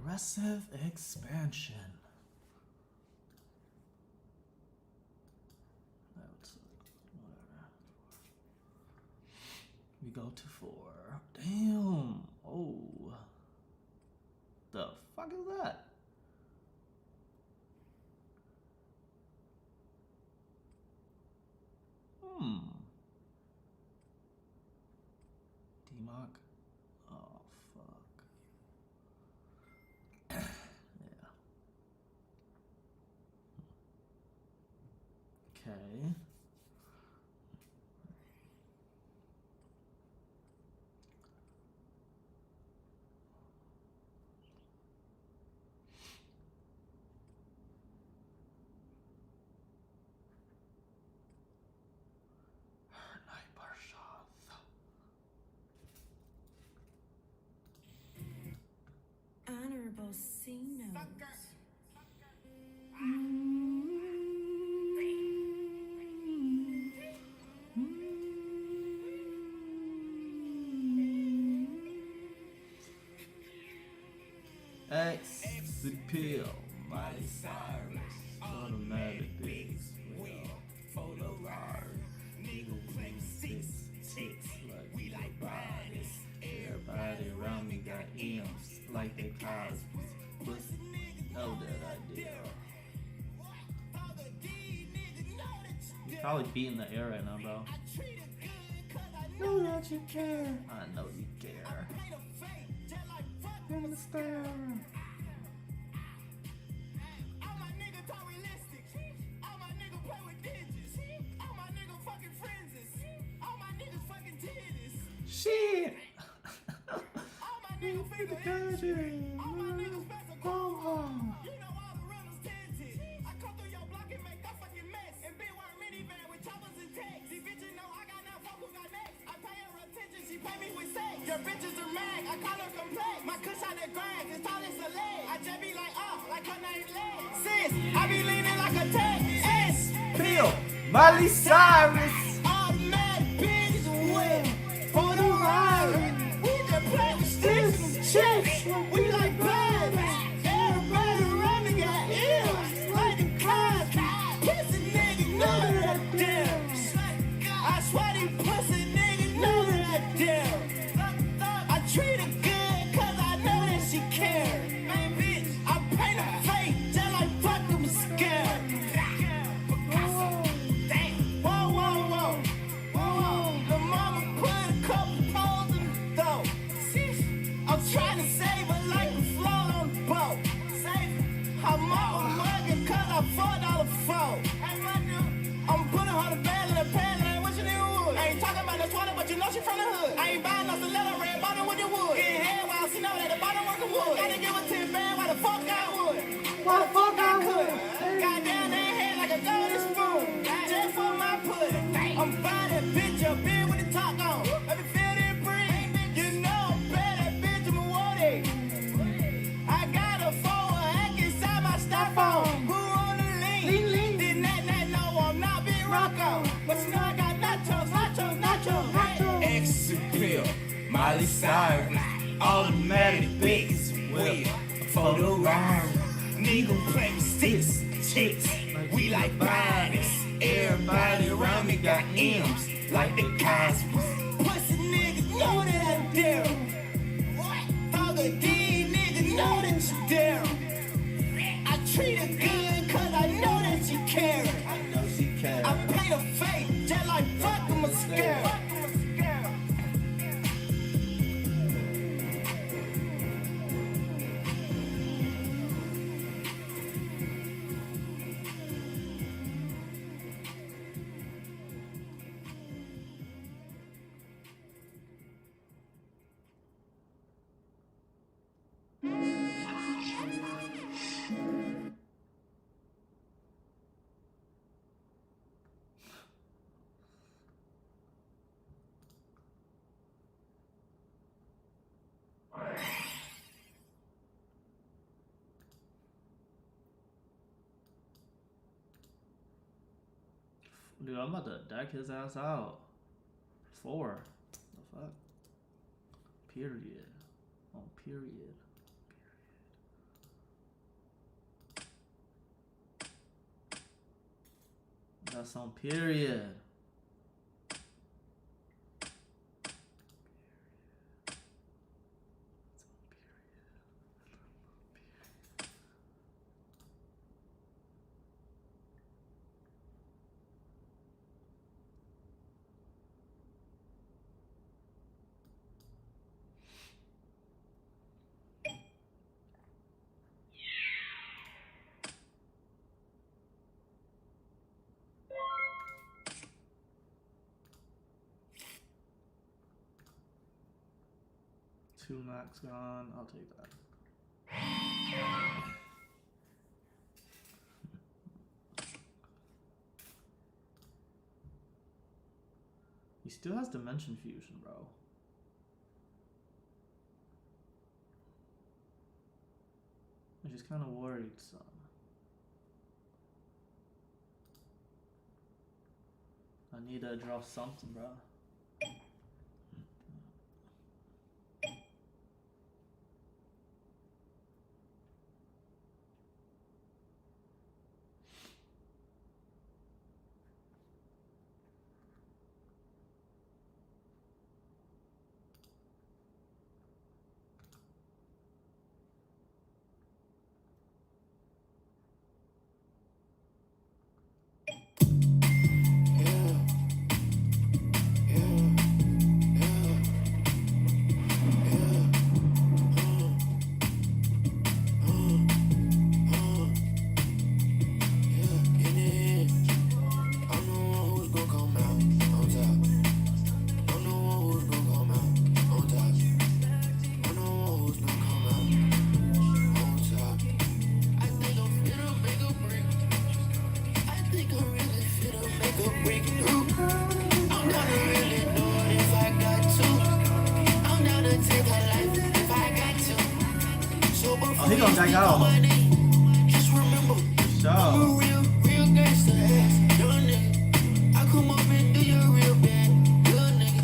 Aggressive expansion. That's whatever. We go to 4. Damn. Oh. The fuck is that? D-Mock. Oh, fuck. Yeah. Okay. Honorable C notes. X appeal, Miley Cyrus, automatic beats, photo art, we like bodies. Everybody around me got M's like they Cosby's. Pussy, know that I did. You're probably beating the air right now, bro. Know that you care. I know you care. Understand. All my niggas talk realistic. All my niggas play with digits. All my niggas fucking friends. All my niggas fucking titties. Shit. All my niggas figure country. all my niggas best a go home. You know all the rentals tinted. I come through your block and make a fucking mess. And big work minivan with choppers and tanks. These bitches know I got now fuck who got next. I pay her attention, she pay me with sex. Your bitches are mad, I call her complex. My kush out the grass, it's tall as a leg. I just be like, like her name leg. Sis, I be leaning like a tank. S, Peel, Miley Cyrus. automatic bitch whip. For the ride, we just play with sticks and chips. We like bad. Everybody around me got ills. Like the clouds. Pussy nigga know that I dare. I swear these pussy niggas know that I dare. I treat her good cause I know that she cares. Man, bitch, I paint her face just like fuck I'm scared. Whoa, whoa, whoa. Whoa, the mama put a couple poles in the throat. I'm trying to save her like a float on the boat. Her mama mugging cause I $4 phone. I'm putting her to bed in the pan, like what you need wood. I ain't talking about the 20, but you know she from the hood. I ain't buying no stiletto, red bottom with the wood. Getting head while she know that the bottom working wood. Gotta give her 10 band, why the fuck I would? Why the fuck I could? Goddamn, they head like a golden spoon. Just for my pudding. I'm buying that bitch up here with the top on. Let me feel it breathe. You know I'm bad, that bitch, I'm a woody. I got a forward hack inside my styrofoam. Who on the lean? Did not know I'm not Big Rocco. But you know I got nachos. X appeal, Miley Cyrus, automatic beats, whip, photo art. Nigga play with sticks, chicks. We like bodies. Everybody around me got M's like the Cosby's. Pussy niggas know that I dare. All the D niggas know that you dare. I treat her good cause I know that she care. I paint her face just like fuck I'm scared. Dude, I'm about to deck his ass out. 4. The fuck? Period. Oh, period. That's on period. 2 max gone. I'll take that. He still has Dimension Fusion, bro. Which is kind of worried some. I need to draw something, bro. Oh, he gonna back out. So. I come up and do your real bad, good nigga.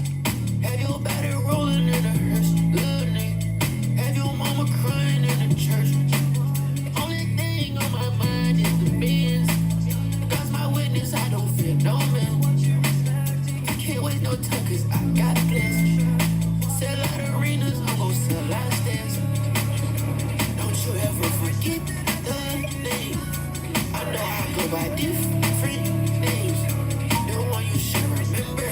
Have your body rolling in a hearse, good nigga. Have your mama crying in the church. Only thing on my mind is the Benz. God's my witness, I don't fear no man. I can't wait no time cause I got plans. Sell out arenas, I'm gon' sell out stands. Don't you ever forget the name. I know I go by different names. The one you should remember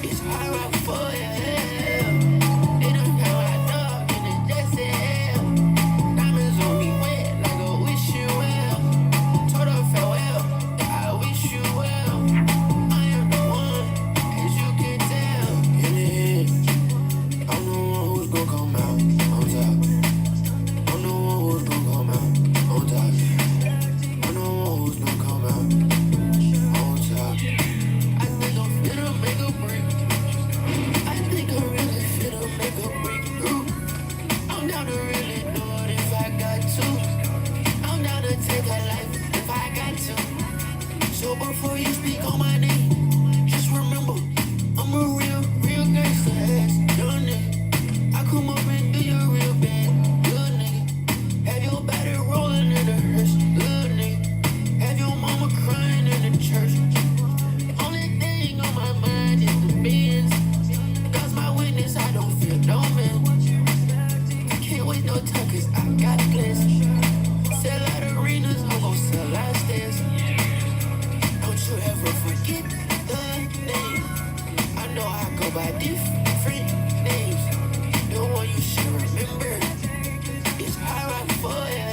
is I rock for you. They don't know I dog in the dust hell. Diamonds on me wet like a wish you well. Told her farewell, yeah, I wish you well. I am the one, as you can tell. In the end, I'm the one who's gon' come out on top. I'm the one who's gon' come out on top. I'm the one who's gon' come out on top. I think I'm finna make a break. I think I'm really finna make a breakthrough. I'm down to really do it if I got to. I'm down to take a life if I got to. So before you speak on my name, just remember I'm a real gangster ass young nigga. I come up and do your real bad, good nigga. Have your body rolling in the hearse, good nigga. Have your mama crying in the church. Only thing on my mind is the Benz. God's my witness, I don't fear no man. I can't wait no time cause I got plans. Sell out arenas, I'm gon' sell out stands. Don't you ever forget the name. I know I go by different names. The one you should remember is I rock for you.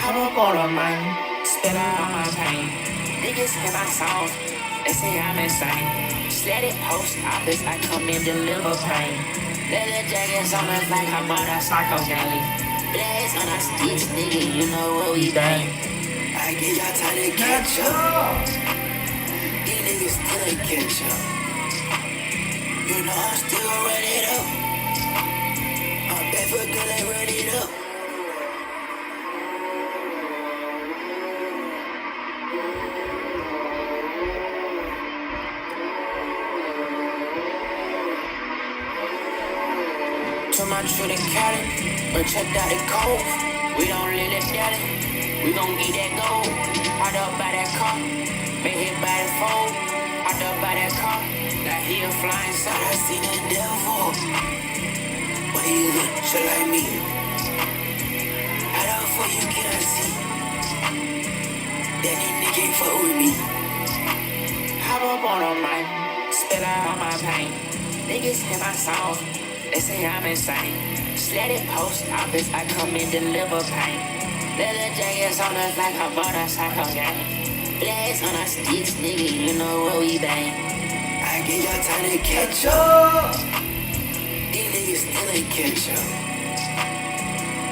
I'm up on a mind, spit out all my pain. Niggas hear my songs, they say I'm insane. Just let it post office, I come and deliver pain. Leather jackets on us like a motorcycle gang. Blades on our sticks, nigga, you know what we bang. I get y'all time to catch up. These niggas still ain't catch up. You know I'm still run it up. I'm back for good, I run it up. To my shooting Cali, but check out the code. We don't let it daddy, we gon' get that gold. Hot up by that car, been hit by the phone. Hot up by that car, like he a flying side. I seen the devil, but he look just like me. How the fuck you cannot see that these niggas ain't fuck with me? Hop up on a mic, spit out all my pain. Niggas hear my songs, they say I'm insane. Sled it post office, I come and deliver pain. Leather jackets on us like a motorcycle gang. Blades on our sticks, nigga, you know what we bang. I get y'all time to catch up. These niggas still ain't catch up.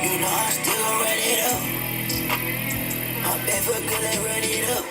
You know I'm still gon' run it up. I'm back for good, I run it up.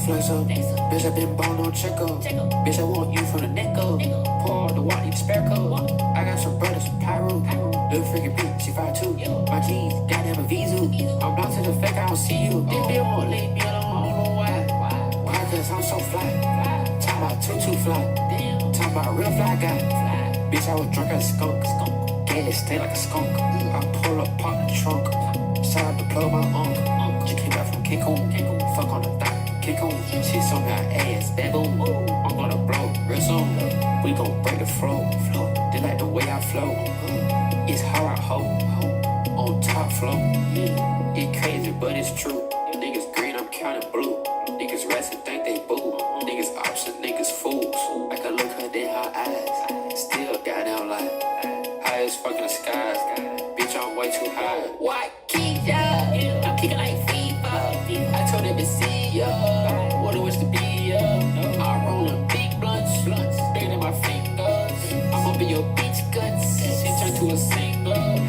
Flex up, bitch, I been ballin' on check up. Bitch, I want you from the neck up. Pour the water, need a spare cup. I got some brothers, pyro. Little freaking bitch, she 5'2". My jeans, goddamn a Vizu. I'm not to the fake, I don't see you. This bitch won't leave me alone, I don't know why. Why, cause I'm so fly. Talk about too fly. Talk about real fly guy. Bitch, I was drunk as a skunk. Gas stay like a skunk. I pull up, pop the trunk. Shout out to plug my uncle. She came back from Cancun. Fuck on the thigh. Kick on, she saw my ass, baboon. I'm gonna blow, real soon. We gon' break the flow. They like the way I flow. It's how I hold on top flow. It crazy, but it's true. Niggas green, I'm counting blue. Niggas rest and think they boo. Niggas option, niggas fools. I can look her in her eyes. What keep ya? I'm kicking like FIFA. I told him to see ya. What a wish to be ya. I'm rolling big blunts, bigger than my fingers. I'm up in your beach guts. She turned to a single.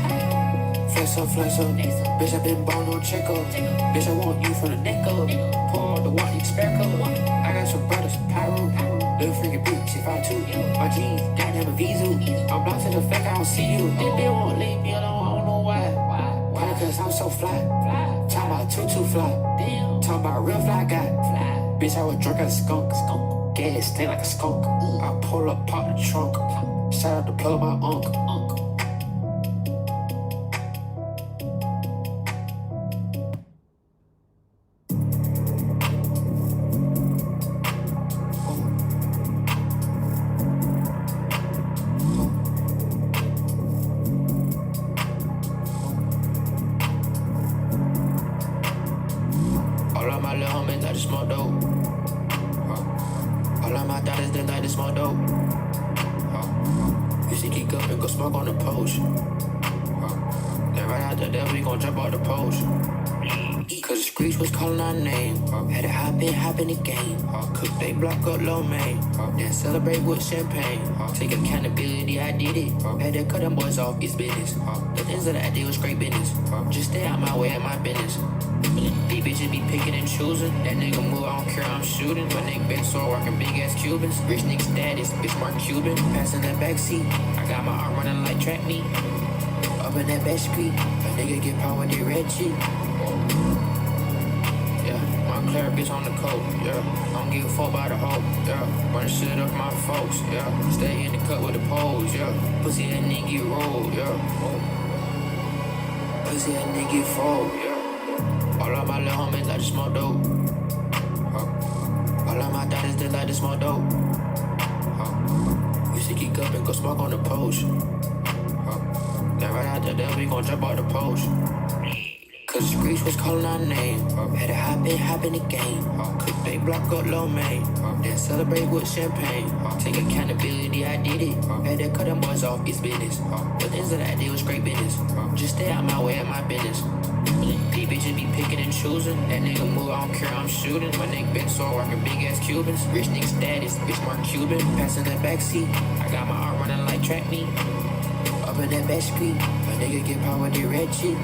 Flex up, bitch, I been ball, no check up. Bitch, I want you from the neck up. Pour the water, expect up. I got some brothers, pyro. Little freaking bitch, she 5'2". My jeans, goddamn a Vizu. I'm blocked to the fact I don't see you. This bitch won't leave me alone, I don't know why. Probably cause I'm so fly. Talking about too fly. Talking about real fly guy. Bitch, I was drunk as a skunk. Gas stay like a skunk. I pull up, pop the trunk. Shout out to plug my uncle. All of my little homies like to smoke dope. All of my daughters they like to smoke dope. Used to geek up and go smoke on the post. Then right after that we gon' jump off the post. Cause the streets was calling our name. Had to hop in the game. Cook they block up low main. Then celebrate with champagne. Take accountability, I did it. Had to cut them boys off, it's business. The things that I did was great business. Just stay out my way and my business. These bitches be picking and choosing. That nigga move, I don't care, I'm shooting. My nigga been so working big ass Cubans. Rich nigga status, bitch Mark Cuban. Passing that backseat. I got my arm running like track meet. Up in that back street. A nigga get power with the red cheek. Yeah, my clear bitch on the coat. Yeah, I don't give a fuck about the hoe. Yeah, run shit up my folks. Yeah, stay in the cut with the poles. Yeah, pussy that nigga roll. Yeah, pussy that nigga fold. Yeah. All of my little homies like to smoke dope. All of my daughters they like to smoke dope. Used to geek up and go smoke on the post. Then right after that we gon' jump off the post. Cause the streets was calling our name. Had to hop in the game. Cook they block up low main. Then celebrate with champagne. Take accountability, I did it. Had to cut them boys off, it's business. The things that I did was great business. Just stay out my way and my business. These bitches be picking and choosing. That nigga move, I don't care, I'm shooting. My nigga been so working big ass Cubans. Rich nigga status, bitch Mark Cuban. Passing that backseat. I got my arm running like track meet. Up in that back street. A nigga get power with the red cheek.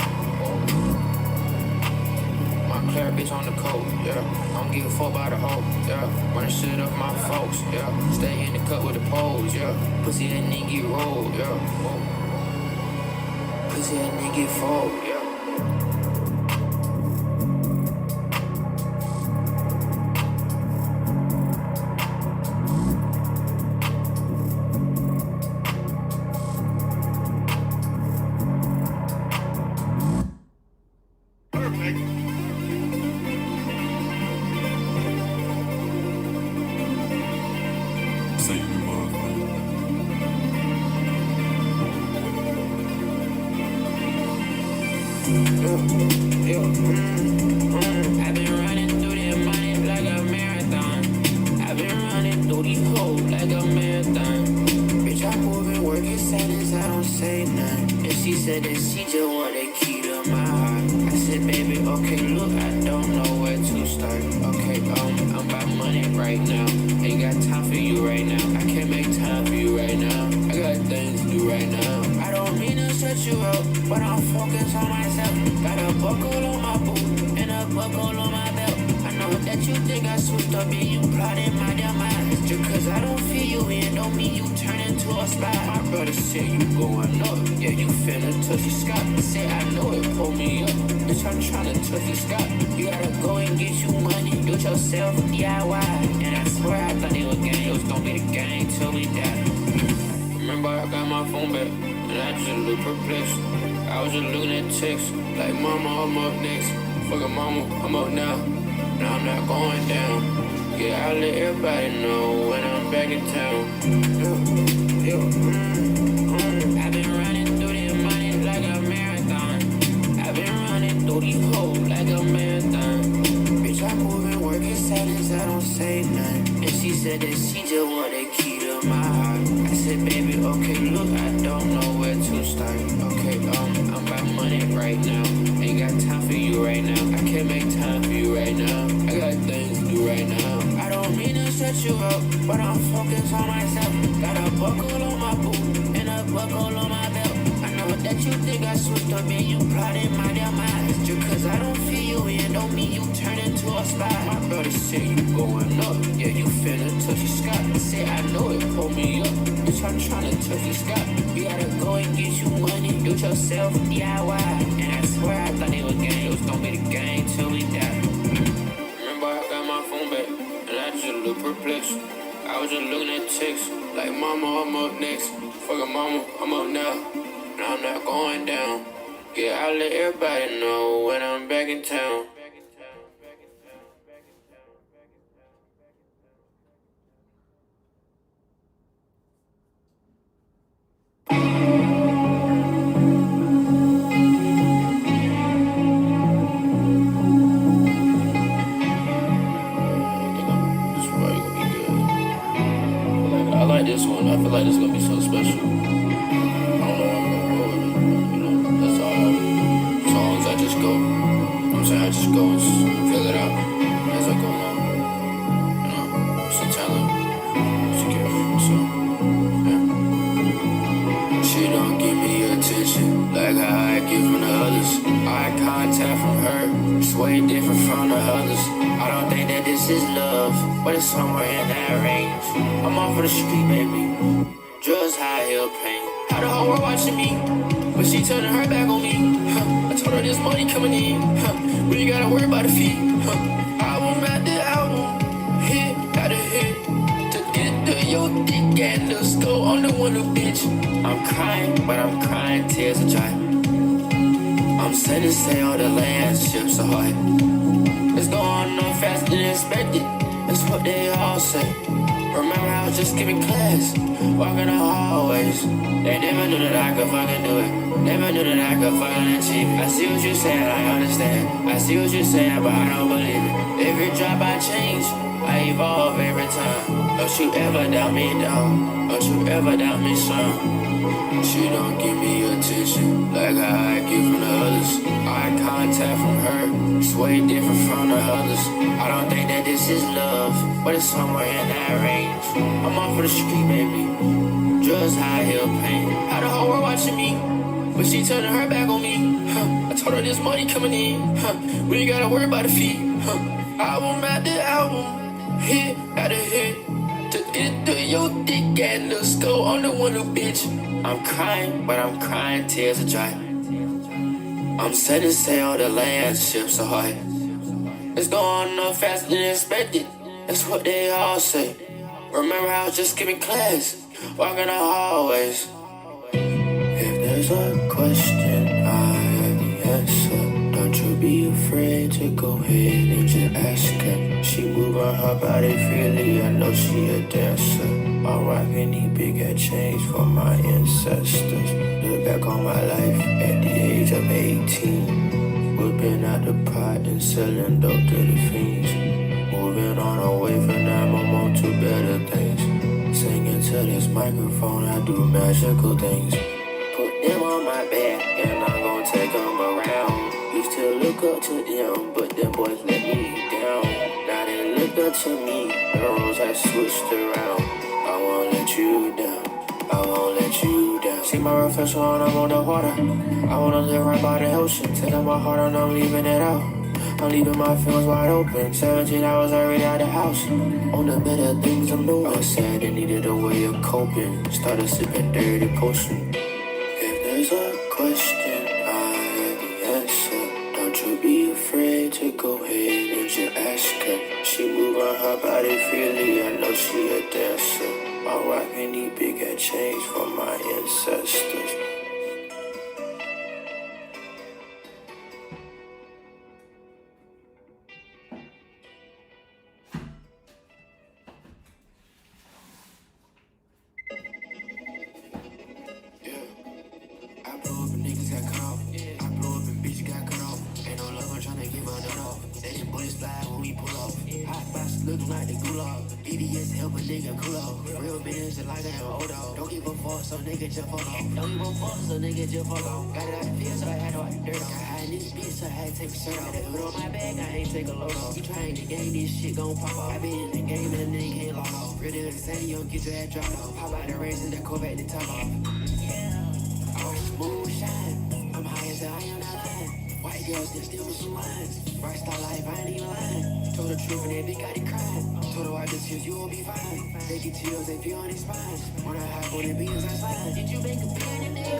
My clear bitch on the coat. Yeah, I don't give a fuck about the hoe. Yeah, run shit up my folks. Yeah, stay in the cut with the poles. Yeah, pussy that nigga roll. Yeah, pussy that nigga fold. Yeah. I've been running through the money like a marathon. I've been running through the hoes like a marathon. Bitch, I'm moving, working silence, I don't say nothing. And she said that she just want the key to my heart. I said, baby, okay, look, I don't know where to start. Okay, I'm about money right now. Ain't got time for you right now. I can't make time for you right now. I got things to do right now. I don't mean to shut you out, but I'm focused on myself. Got a buckle on my boot and a buckle on my belt. I know that you think I switched up and you plotted my demise. Just cause I don't feel you in, don't mean you turn into a spy. My brother said you going up, yeah, you finna touch the sky. Say I know it, pull me up, bitch, I'm tryna touch the sky. You gotta go and get you money, do it yourself, DIY. And I swear I thought it was gang, it was gonna be the gang till we die. Remember I got my phone back, and I just looked perplexed. I was just looking at text, like mama, I'm up next. Fucking mama, I'm up now. Now I'm not going down. Yeah, I'll let everybody know when I'm back in town. I've been running through the money like a marathon. I've been running through the hoes like a marathon. Bitch, I'm moving, working silence, I don't say nothing. And she said that she just want the key to my heart. I said, baby, okay, look, I don't know where to start. Okay, I'm about money right you up, but I'm focused on myself. Got a buckle on my boot and a buckle on my belt. I know that you think I switched up and you plotted my demise. Just cause I don't feel you and don't mean you turn into a spy. My brother said you going up, yeah, you finna touch the sky. I said I know it, pull me up, bitch, I'm tryna touch the sky. You gotta go and get you money, do it yourself, DIY. And I swear I thought it was game, it was gonna be the game till we die. Remember I got my phone back, and I just looked perplexed. I was just looking at texts, like mama, I'm up next. Fuck a mama, I'm up now, and I'm not going down. Yeah, I'll let everybody know when I'm back in town. I like this one. I feel like this is gonna be so special. I don't know where I'm gonna go with it. You know, that's all. Songs I just go. You know what I'm saying? I just go and feel it out as I go along. You know, it's a talent. It's a gift. So, yeah. She don't give me attention like how I give from the others. Eye contact from her, it's way different from the others. I don't think that this is love, but it's somewhere in that range. I'm off of the street, baby. Drugs, high heel pain. How the whole world watching me, but she turning her back on me. I told her there's money coming in. We ain't gotta worry about the fee. Album after album, hit after hit. To get to your dick and the skull on the one bitch. I'm crying, but I'm crying tears of joy. I'm setting sail on the land, ships are hard. It's going on faster than expected. That's what they all say. Remember I was just skipping class, walking the hallways. They never knew that I could fucking do it. Never knew that I could fucking achieve it. I see what you're saying, I understand. I see what you're saying, but I don't believe it. Every drop I change, I evolve every time. Don't you ever doubt me down. Don't you ever doubt me, son. She don't give me attention like how I give from the others. Eye contact from her, it's way different from the others. I don't think that this is love, but it's somewhere in that range. I'm off of the street, baby. Drugs, high heel pain. How the whole world watching me, but she turning her back on me. I told her there's money coming in. We ain't gotta worry about the fee. Album after album, hit after hit. To get to your dick and the skull on the one bitch. I'm crying, but I'm crying tears of joy. I'm setting sail on the land, ships are hard. It's going on faster than expected. That's what they all say. Remember I was just skipping class, walking the hallways. If there's a question, I have the answer. Don't you be afraid to go ahead and just ask her. She moving her body freely, I know she a dancer. I'm rocking these big ass chains for my ancestors. Look back on my life at the age of 18. Whipping out the pot and selling dope to the fiends. Moving on away from them, I'm on to better things. Singing to this microphone, I do magical things. Put them on my back and I'm gonna take them around. Used to look up to them, but them boys let me down. Now they look up to me, the roles have switched around. I won't let you down, I won't let you down. See my reflection when I'm on the water. I wanna live right by the ocean. Take out my heart and I'm leaving it out. I'm leaving my feelings wide open. 17 hours already out the house. On the better things I'm doing. I was sad and needed a way of coping. Started sipping dirty potion. If there's a question, I have the answer. Don't you be afraid to go ahead and just ask her. She moving her body freely, I know she a dancer. I'm rocking these big ass chains for my ancestors. Looking like the gulag. BBS help a nigga cool off. Real business like I am old dog. Don't give a fuck, so nigga just fuck off. Don't give a fuck, so nigga just fuck off. Got it out the field, so I had to wipe the dirt off. Got high in this bitch, so I had to take a shirt off. That hood on my back, I ain't take a load off. You trying to game, this shit gon' pop off. I been in the game and a nigga can't log off. Really insane, you don't get your ass dropped off. Hop out the race and the Corvette, the top off. Yeah, I was smooth shine. I'm high as I am not lying. White girls can steal some lines. Bright star life, I ain't even lying. Told the truth and that bitch got it crying. Told her wipe the tears, you will be fine. They get chills, they feel on their spines. When I hop on the beans, I slide. Did you make a band today?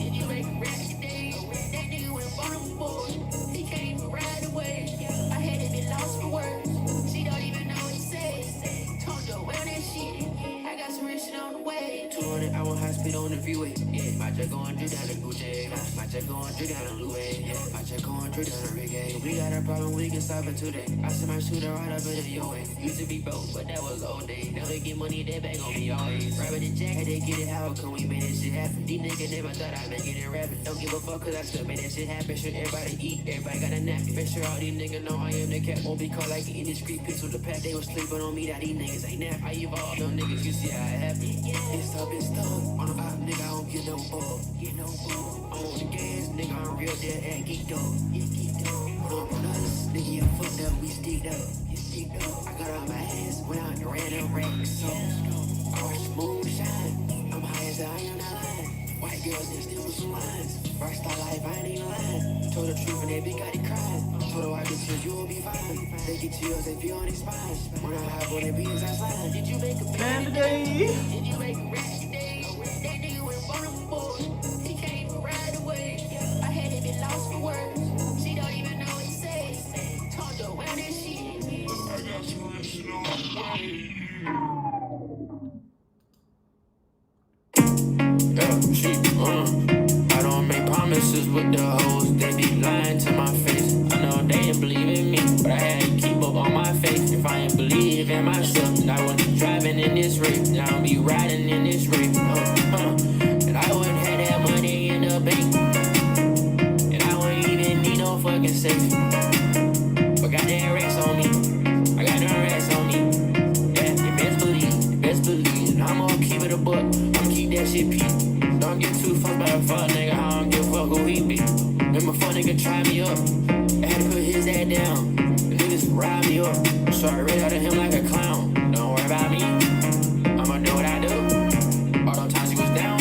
Did you make a rap today? That nigga went bottom board. He can't even ride away. I had to be lost for words. She don't even know what he says. Told her well that shit. I got some rich shit on the way. 200 hour high speed on the freeway. Yeah, my jet going through down the Gucci. My jet going through down the Louis. Yeah, my jet going through down the Reggae. We got a problem, we can solve it today. I sent my shooter right up in your way. Used to be broke, but that was old day. Never get money, that bag on me always. Right with the jack, had to get it, how come we made that shit happen? These niggas never thought I'd make it in rapping. Don't give a fuck, cause I still made that shit happen. Sure everybody eat, everybody got a nap. Make sure all these niggas know I am the cat. Won't be caught like an indiscreet pics with the pack. They was sleeping on me, that these niggas ain't nap. I evolved, them niggas, you see how it happen. It's up, it's stuck. On the op, nigga, I don't get no ball. Get no ball. I'm on the gas, nigga, I'm real dead at geek dog. Put on us, nigga, you fucked up, we sticked up. I got on my ass when I ran up racks. So, I was smooth shine. I'm high as I am not lying. White girls can steal some lines. Bright star life, I ain't even lying. Told the truth and that bitch got it crying. Told her wipe the tears, you will be fine. They get chills, they feel on their spines. When I hop on their beans, I slide. Did you make a band today? Did you make a rap today? That nigga went bottom board. He can't even ride away. I had to be lost for words. She don't even know what he says. Told her well that shit. I got some rich shit on the way. Yeah, I don't make promises with the hoes. They be lying to my face. I know they didn't believe in me, but I had to keep up on my faith. If I ain't believe in myself, then I wouldn't be driving in this race. And I don't be riding in this race. And I wouldn't have that money in the bank. And I wouldn't even need no fucking safe. But got that racks on me. I got them racks on me. Yeah, you best believe. And I'm gonna keep it a buck. I'ma keep that shit peak. Don't get too fucked by a fuck nigga. I don't give a fuck who he be. Remember fuck nigga try me up. I had to put his ass down. The niggas ride me up. So I ran out of him like a clown. Don't worry about me. I'ma do what I do. All those times he was down,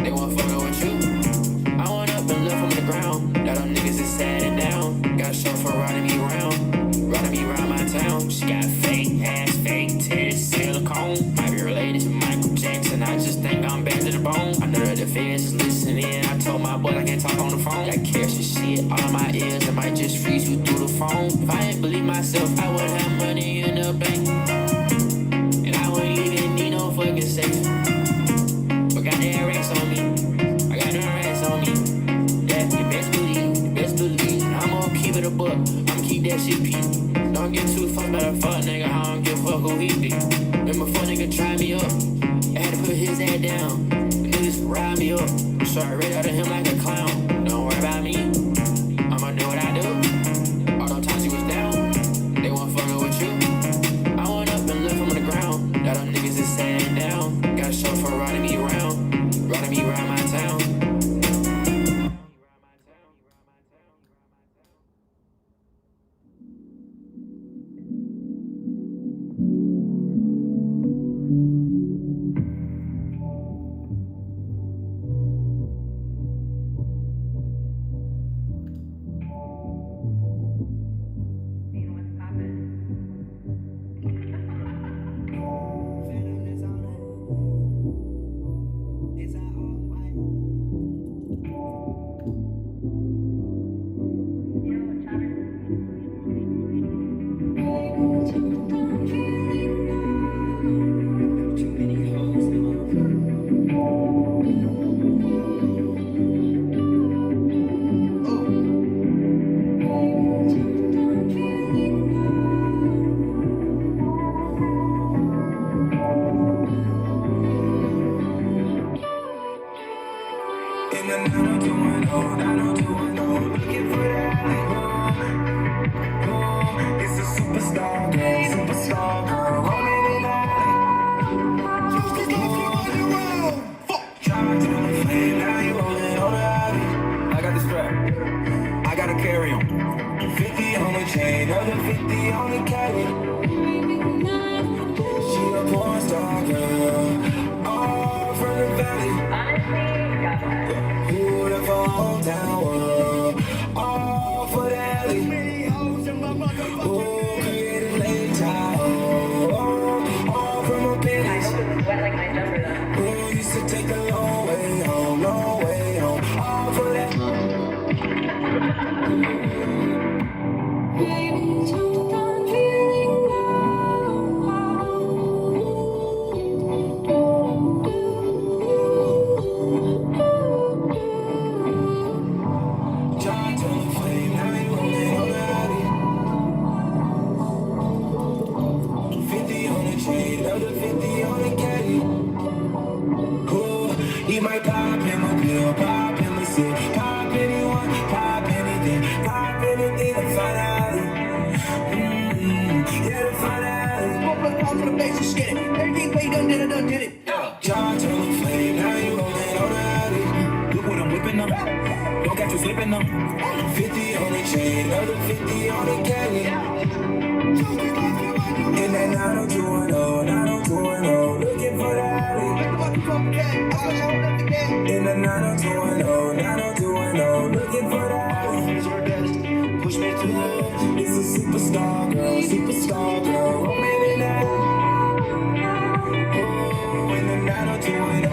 they won't fuck with you. I went up and left him on the ground. Now them niggas is sad and down. Got a chauffeur riding me around my town. She got fake ass, fake titties, silicone. Might be related to Michael Jackson. I just think I'm bad to the bone. I know that the fans is listening. I told my boy I can't talk on the phone. Got cash and shit all in my ears. I might just freeze you through the phone. If I ain't believe myself, I would have money in the bank. And I wouldn't even need no fucking safe. But got that racks on me. I got them racks on me. Yeah, you best believe. I'm gonna keep it a buck. I'ma keep that shit peak. Don't get too fucked by the fuck nigga. I don't give a fuck who he be. Remember fuck nigga try me up. I had to put his ass down. The niggas ride me up. So I ran out of him like a clown. Don't worry about me. I'ma do what I do. All those times he was down, they won't fucking with you. I went up and left him on the ground. Now them niggas is sad and down. Got a chauffeur riding me around my town. Superstar girl, rolling in carry 'em. 50 on the chain, other 50 on the caddy. She a porn star girl, all from the valley. Who the whole town world, all for the alley. Who created late child, all from a pennies. Who used to take the long way home, all for that. John told the flame, now he rolling on the alley. 50 on the chain, other 50 on the caddy. Ooh, he might pop him a pill, pop him a sip, pop anyone, pop anything to find out. Yeah, to find out. Pop the bass and skid it. Everything way done did it. John told the flame, now he rolling on the alley. Look what I'm whipping up. Don't catch you slipping up. 50 on the chain, other 50 on the caddy. In that 90210, looking for the alley. In the 90210, looking for the alley. Push me to love. It's a superstar girl, woman in that. Oh, in the 90210.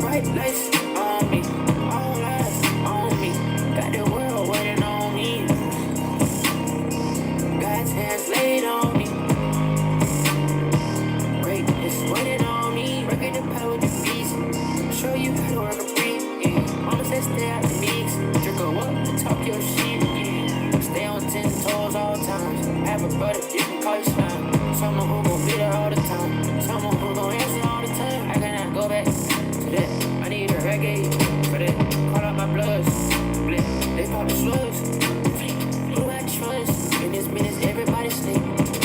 Bright lights on me, all eyes on me. Got the world waiting on me. God's hands laid on me. Greatness waiting on me. Working the power with the beast. Show you how to work a breathe. Yeah. Mama said stay out the mix. Drink a up and talk your shit. Yeah. Stay on 10 toes all times. Have a brother, you can call you slime. Someone who gon' be there all the time. Someone who gon' answer all the time. I cannot go back to that. I need a reggae for that. Call out my bloods. Split. They pop the slugs. Who I trust? In this minutes, everybody sleep.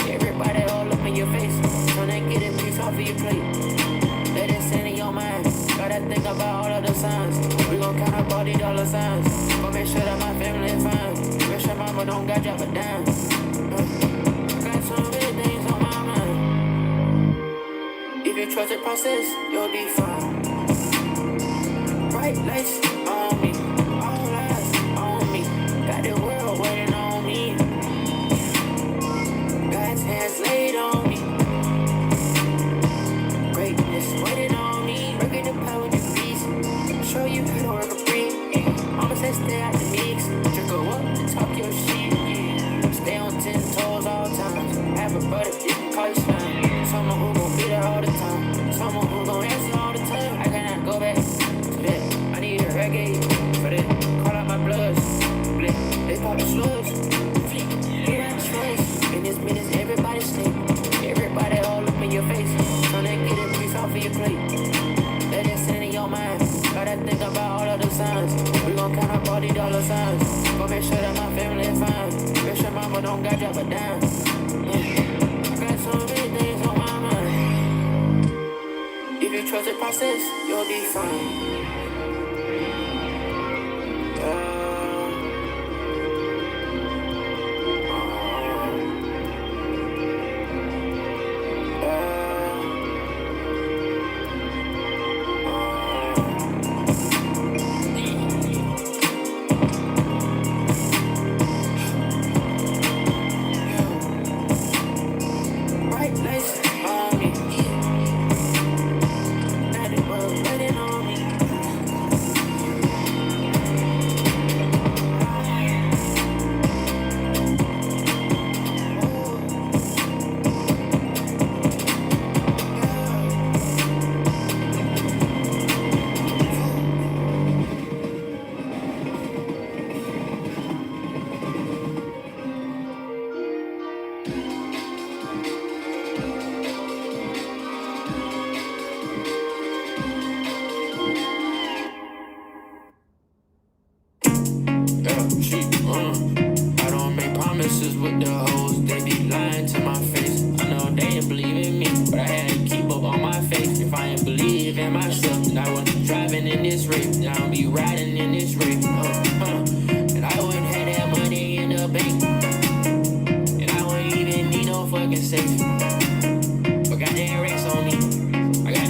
Everybody all up in your face. Tryna get a piece off of your plate. Let it sit in your mind. Gotta think about all of the signs. We gon' count up all these dollar signs. Gon' make sure that my family is fine. Make sure mama don't got drop a dime. Got so many things on my mind. If you trust the process, you'll be fine. Bright lights on me, all eyes on me. Got the world waiting on me. God's hands laid on me. Greatness waiting on me. Working the power with the beast. Show you how to work a breathe. Yeah. Mama said stay out the mix. Drink a up and talk your shit. Yeah. Stay on 10 toes all times. Have a brother, you can call you slime. Someone who gon' be there all the time. Someone who gon' answer all the time. I cannot go back to that. I need a reggae for that. Call out my bloods. Split. They pop the slugs. Who I trust? In this minutes, everybody sleep. Everybody all up in your face. Tryna get a piece off of your plate. Let it sit in your mind. Gotta think about all of the signs. We gon' count up all these dollar signs. Gon' make sure that my family is fine. Make sure mama don't got drop a dime. Got so many things on my mind. If you trust the process, you'll be fine. with the